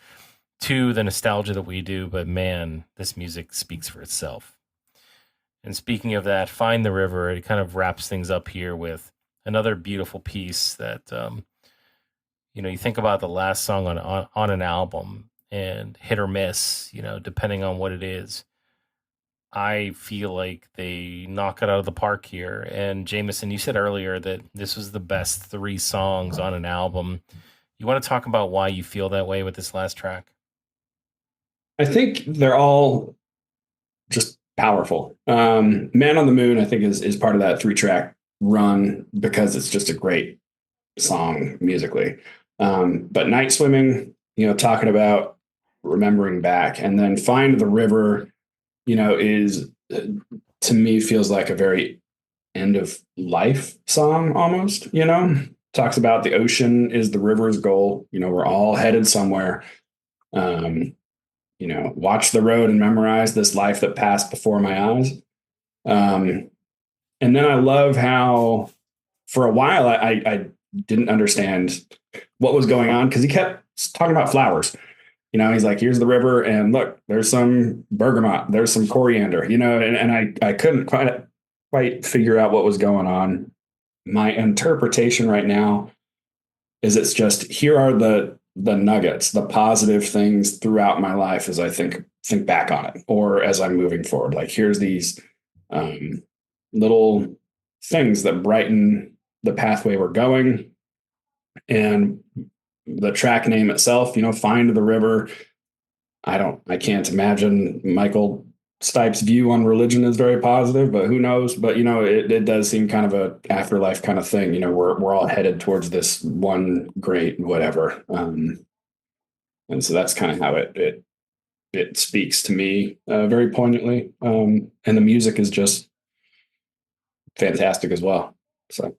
to the nostalgia that we do, but man, this music speaks for itself. And speaking of that, Find the River, it kind of wraps things up here with another beautiful piece that, you think about the last song on an album and hit or miss, depending on what it is. I feel like they knock it out of the park here. And Jameson, you said earlier that this was the best 3 songs on an album. You want to talk about why you feel that way with this last track? I think they're all just powerful. Man on the Moon, I think, is part of that 3-track run because it's just a great song musically. But Night Swimming, talking about remembering back, and then Find the River, is to me feels like a very end of life song almost, talks about the ocean is the river's goal. We're all headed somewhere. Watch the road and memorize this life that passed before my eyes. And then I love how for a while I didn't understand what was going on because he kept talking about flowers. He's like, here's the river and look, there's some bergamot, there's some coriander, and I couldn't quite figure out what was going on. My interpretation right now is it's just here are the nuggets, the positive things throughout my life as I think back on it, or as I'm moving forward. Like here's these little things that brighten the pathway we're going. And the track name itself, Find the River. I can't imagine Michael Stipe's view on religion is very positive, but who knows? But it does seem kind of a afterlife kind of thing. We're all headed towards this one great whatever, and so that's kind of how it speaks to me very poignantly. And the music is just fantastic as well. So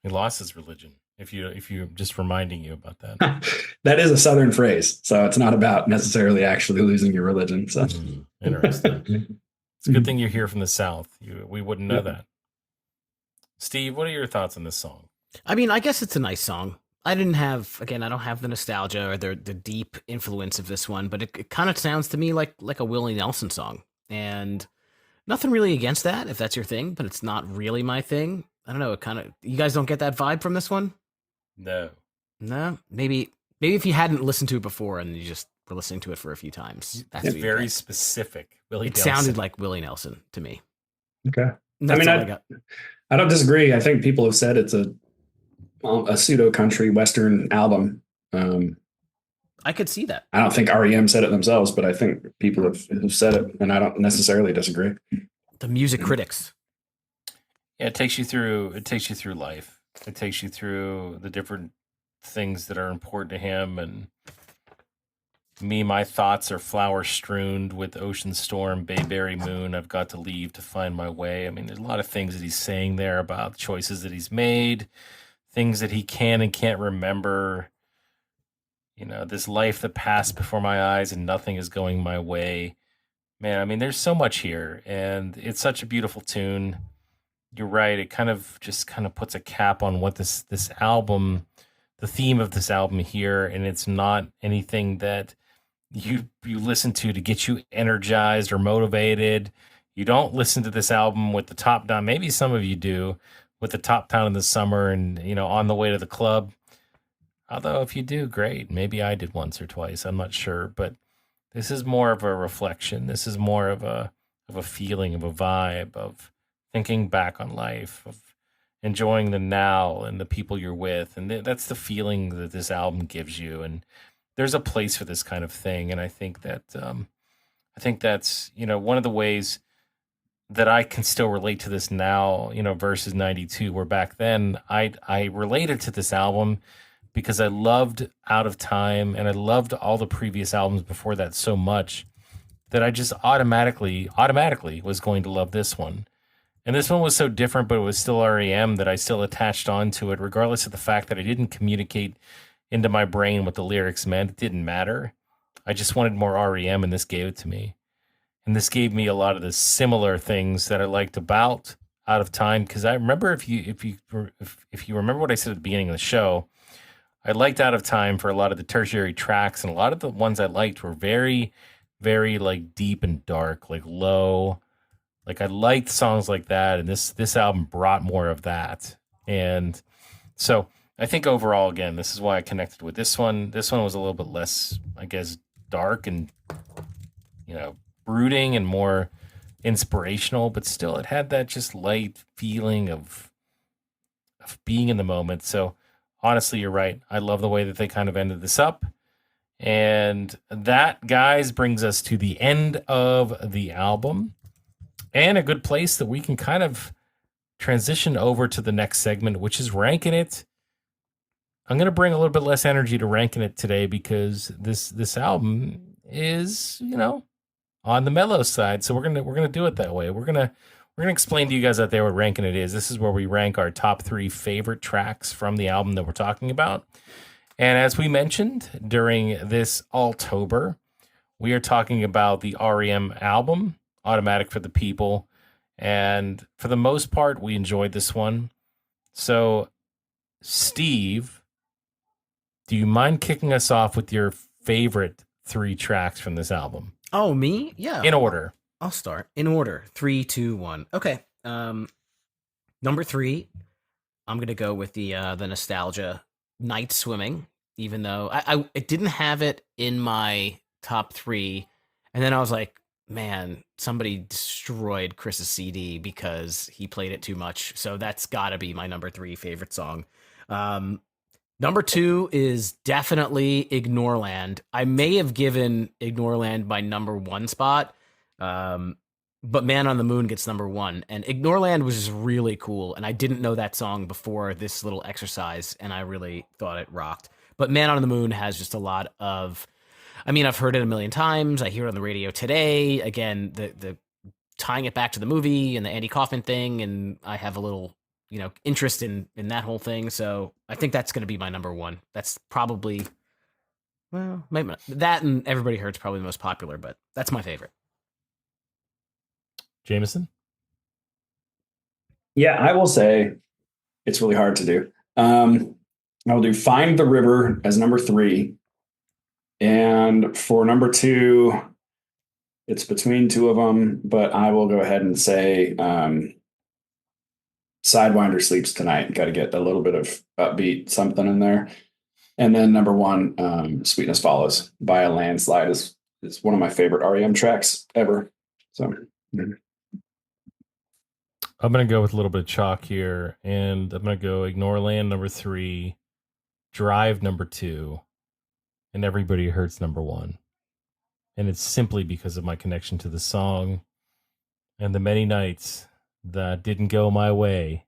he lost his religion. If you're just reminding you about that, that is a Southern phrase, so it's not about necessarily actually losing your religion. So interesting. It's a good thing you're here from the South. We wouldn't know that. Steve, what are your thoughts on this song? I mean, I guess it's a nice song. I don't have the nostalgia or the deep influence of this one, but it kind of sounds to me like a Willie Nelson song, and nothing really against that if that's your thing, but it's not really my thing. I don't know. It kind of, you guys don't get that vibe from this one? No. Maybe if you hadn't listened to it before and you just were listening to it for a few times. That's very specific. Willie Nelson. Sounded like Willie Nelson to me. Okay. I don't disagree. I think people have said it's a pseudo country Western album. I could see that. I don't think REM said it themselves, but I think people have said it, and I don't necessarily disagree. The music critics. Yeah, it takes you through life. It takes you through the different things that are important to him, and Me, my thoughts are flower strewn with ocean storm, bayberry moon. I've got to leave to find my way. I mean, there's a lot of things that he's saying there about choices that he's made, things that he can and can't remember. This life that passed before my eyes and nothing is going my way. Man, I mean, there's so much here, and it's such a beautiful tune. You're right. It kind of puts a cap on what this album, the theme of this album here, and it's not anything that you listen to get you energized or motivated. You don't listen to this album with the top down. Maybe some of you do, with the top down in the summer and on the way to the club. Although if you do, great. Maybe I did once or twice. I'm not sure, but this is more of a reflection. This is more of a feeling, of a vibe, of thinking back on life, of enjoying the now and the people you're with. And that's the feeling that this album gives you. And there's a place for this kind of thing. And I think that's, one of the ways that I can still relate to this now, versus 92, where back then I related to this album because I loved Out of Time and I loved all the previous albums before that so much that I just automatically was going to love this one. And this one was so different, but it was still REM that I still attached onto it, regardless of the fact that I didn't communicate into my brain what the lyrics meant. It didn't matter. I just wanted more REM, and this gave it to me. And this gave me a lot of the similar things that I liked about Out of Time. Because I remember, if you remember what I said at the beginning of the show, I liked Out of Time for a lot of the tertiary tracks, and a lot of the ones I liked were very, very like deep and dark, like low. Like I liked songs like that, and this album brought more of that. And so I think overall, again, this is why I connected with this one. This one was a little bit less, I guess, dark and brooding and more inspirational, but still it had that just light feeling of being in the moment. So honestly, you're right. I love the way that they kind of ended this up. And that, guys, brings us to the end of the album and a good place that we can kind of transition over to the next segment, which is ranking it. I'm going to bring a little bit less energy to ranking it today because this album is, on the mellow side. So we're going to do it that way. We're going to explain to you guys out there what ranking it is. This is where we rank our top 3 favorite tracks from the album that we're talking about. And as we mentioned during this Alt-ober, we are talking about the REM album, Automatic for the People. And for the most part, we enjoyed this one. So, Steve, do you mind kicking us off with your favorite 3 tracks from this album? Oh, me? Yeah. In order. I'll start. In order. 3, 2, 1. Okay. Number 3, I'm going to go with the nostalgia Night Swimming, even though I didn't have it in my top 3. And then I was like, man, somebody destroyed Chris's CD because he played it too much. So that's got to be my number 3 favorite song. Number 2 is definitely Ignoreland. I may have given Ignoreland my number 1 spot, but Man on the Moon gets number 1. And Ignoreland was just really cool, and I didn't know that song before this little exercise, and I really thought it rocked. But Man on the Moon has just a lot of... I mean, I've heard it a million times. I hear it on the radio today. Again, the tying it back to the movie and the Andy Kaufman thing, and I have a little... interest in that whole thing. So I think that's going to be my number 1. That's probably, well, maybe not. That and Everybody Hurts probably the most popular, but that's my favorite. Jameson? Yeah, I will say it's really hard to do. I'll do Find the River as number 3. And for number 2, it's between 2 of them, but I will go ahead and say, Sidewinder Sleeps Tonight. Got to get a little bit of upbeat something in there. And then number 1, Sweetness Follows by a landslide is one of my favorite REM tracks ever. So I'm going to go with a little bit of chalk here, and I'm going to go Ignoreland number 3, Drive number 2, and Everybody Hurts number 1. And it's simply because of my connection to the song and the many nights that didn't go my way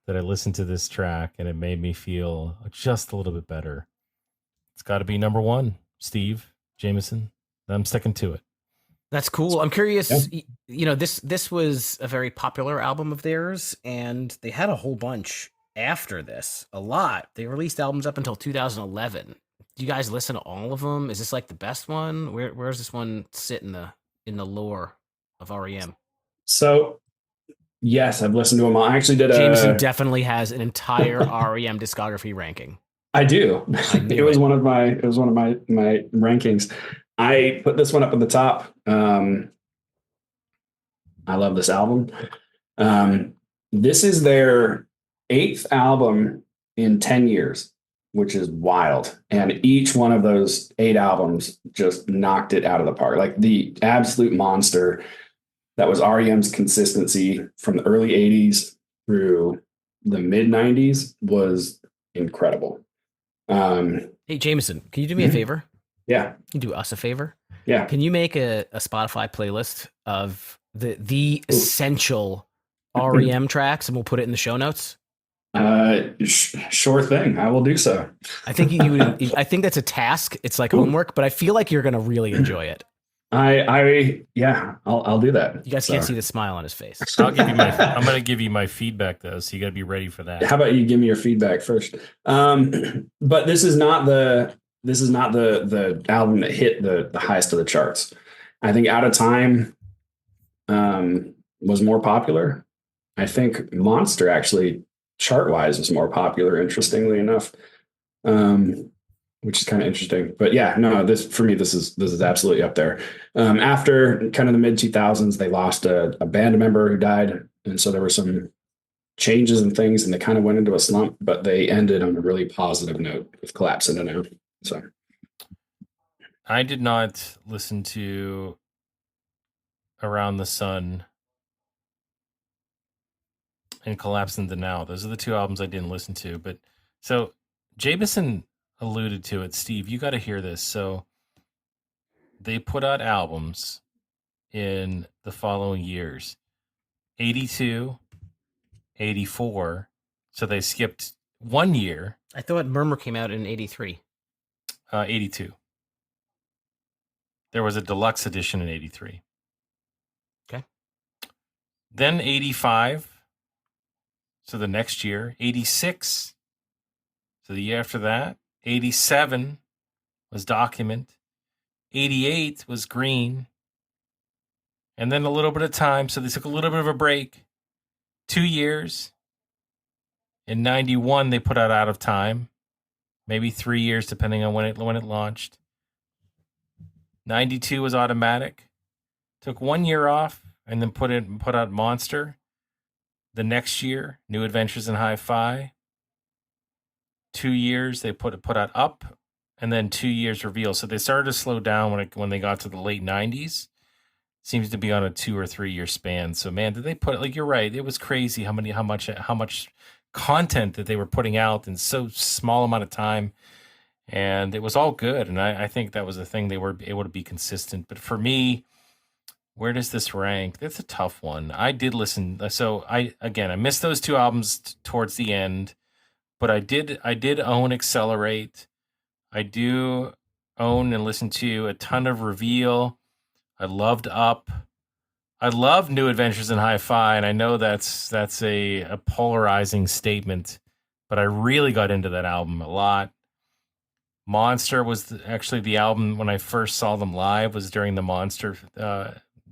that I listened to this track and it made me feel just a little bit better. It's got to be number 1. Steve, Jameson. I'm sticking to it. That's cool. I'm curious. Yeah. This was a very popular album of theirs, and they had a whole bunch after this. A lot. They released albums up until 2011. Do you guys listen to all of them? Is this like the best one? Where's this one sit in the lore of REM? So yes, I've listened to them all. I actually did Jameson definitely has an entire REM discography ranking. I do. I knew It was it. one of my rankings. I put this one up at the top. I love this album. This is their 8th album in 10 years, which is wild. And each one of those 8 albums just knocked it out of the park. Like the absolute monster that was REM's consistency from the early 80s through the mid 90s was incredible. Hey, Jameson, can you do me a favor? Yeah. Can you do us a favor? Yeah. Can you make a Spotify playlist of the essential REM tracks, and we'll put it in the show notes? Sure thing. I will do so. I think I think that's a task. It's like homework, but I feel like you're gonna really enjoy it. I'll do that. You guys can't see the smile on his face. I'm going to give you my feedback though, so you got to be ready for that. How about you give me your feedback first? But this is not the album that hit the highest of the charts. I think Out of Time was more popular. I think Monster actually chart wise was more popular, interestingly enough. Which is kind of interesting. But yeah, no, this for me, this is absolutely up there. After kind of the mid 2000s, they lost a band member who died. And so there were some changes and things, and they kind of went into a slump, but they ended on a really positive note with Collapse Into Now. So I did not listen to Around the Sun and Collapse Into Now. Those are the 2 albums I didn't listen to. But so Jameson alluded to it. Steve, you got to hear this. So they put out albums in the following years: 82, 84. So they skipped 1 year. I thought Murmur came out in 83. 82. There was a deluxe edition in 83. Okay. Then 85. So the next year. 86. So the year after that. 87 was Document. 88 was Green. And then a little bit of time. So they took a little bit of a break. 2 years. In 91, they put Out of Time. Maybe 3 years, depending on when it launched. 92 was Automatic. Took 1 year off and then put out Monster. The next year, New Adventures in Hi-Fi. 2 years, they put out Up, and then 2 years Reveal. So they started to slow down when they got to the late 90s. Seems to be on a 2 or 3 year span. So man, did they put, like, you're right, it was crazy how much content that they were putting out in so small amount of time. And it was all good. And I think that was the thing, they were able to be consistent. But for me, where does this rank? That's a tough one. I did listen. So I missed those 2 albums towards the end, but I did own Accelerate. I do own and listen to a ton of Reveal. I loved Up. I love New Adventures in Hi-Fi, and I know that's a polarizing statement, but I really got into that album a lot. Monster was actually the album when I first saw them live, was during the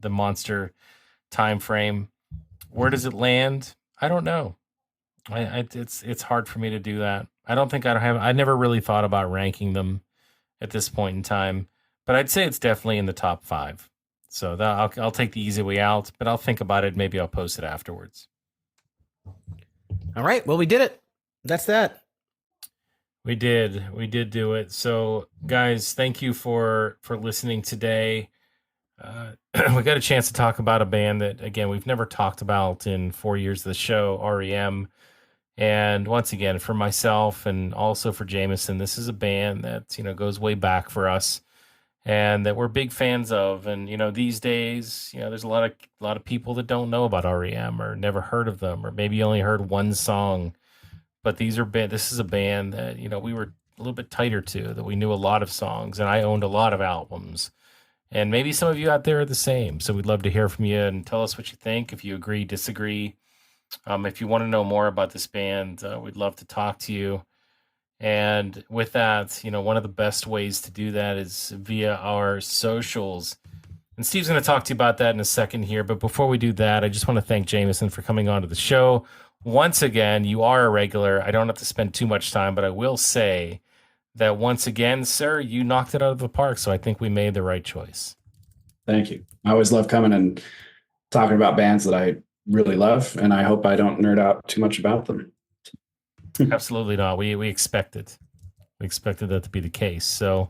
Monster time frame. Where does it land? I don't know. It's hard for me to do that. I never really thought about ranking them at this point in time, but I'd say it's definitely in the top 5. So I'll take the easy way out, but I'll think about it. Maybe I'll post it afterwards. All right. Well, we did it. That's that. We did do it. So guys, thank you for listening today. We got a chance to talk about a band that, again, we've never talked about in 4 years of the show, REM. And once again, for myself and also for Jameson, this is a band that, goes way back for us and that we're big fans of. And, these days, there's a lot of people that don't know about REM or never heard of them, or maybe only heard one song. But this is a band that, we were little bit tighter to, that we knew a lot of songs, and I owned a lot of albums. And maybe some of you out there are the same. So we'd love to hear from you and tell us what you think, if you agree, disagree. If you want to know more about this band, we'd love to talk to you. And with that, one of the best ways to do that is via our socials. And Steve's going to talk to you about that in a second here. But before we do that, I just want to thank Jameson for coming on to the show. Once again, you are a regular. I don't have to spend too much time, but I will say that once again, sir, you knocked it out of the park. So I think we made the right choice. Thank you. I always love coming and talking about bands that I really love, and I hope I don't nerd out too much about them. Absolutely not. We expected. We expected that to be the case. So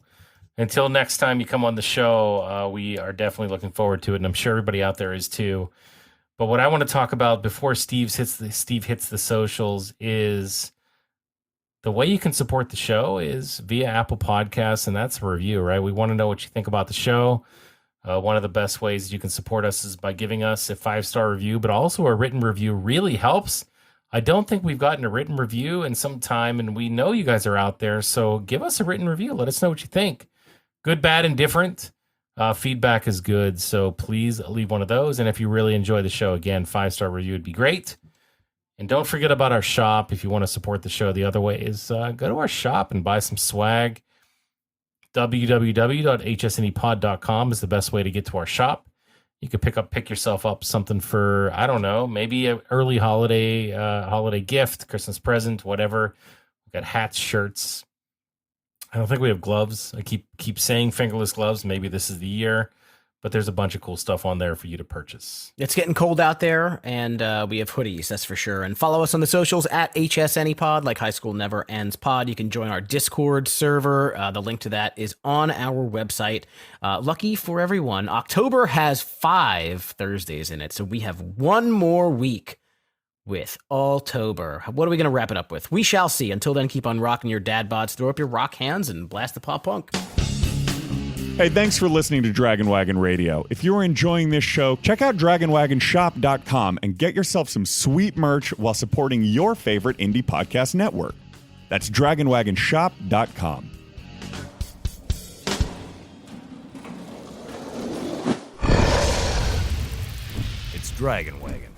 until next time you come on the show, we are definitely looking forward to it, and I'm sure everybody out there is too. But what I want to talk about before Steve hits the socials is the way you can support the show is via Apple Podcasts, and that's a review, right? We want to know what you think about the show. One of the best ways you can support us is by giving us a 5-star review, but also a written review really helps. I don't think we've gotten a written review in some time, and we know you guys are out there, so give us a written review. Let us know what you think. Good, bad, indifferent. Feedback is good, so please leave one of those. And if you really enjoy the show, again, 5-star review would be great. And don't forget about our shop. If you want to support the show the other way, is go to our shop and buy some swag. www.hsnepod.com is the best way to get to our shop. You could pick yourself up something for, I don't know, maybe an early holiday gift, Christmas present, whatever. We've got hats, shirts. I don't think we have gloves. I keep saying fingerless gloves. Maybe this is the year, but there's a bunch of cool stuff on there for you to purchase. It's getting cold out there, and we have hoodies, that's for sure. And follow us on the socials at HSNEPod, like High School Never Ends Pod. You can join our Discord server. The link to that is on our website. Lucky for everyone, October has 5 Thursdays in it, so we have one more week with Alt-ober. What are we going to wrap it up with? We shall see. Until then, keep on rocking your dad bods, throw up your rock hands, and blast the pop punk. Hey, thanks for listening to Dragon Wagon Radio. If you're enjoying this show, check out DragonWagonShop.com and get yourself some sweet merch while supporting your favorite indie podcast network. That's DragonWagonShop.com. It's Dragon Wagon.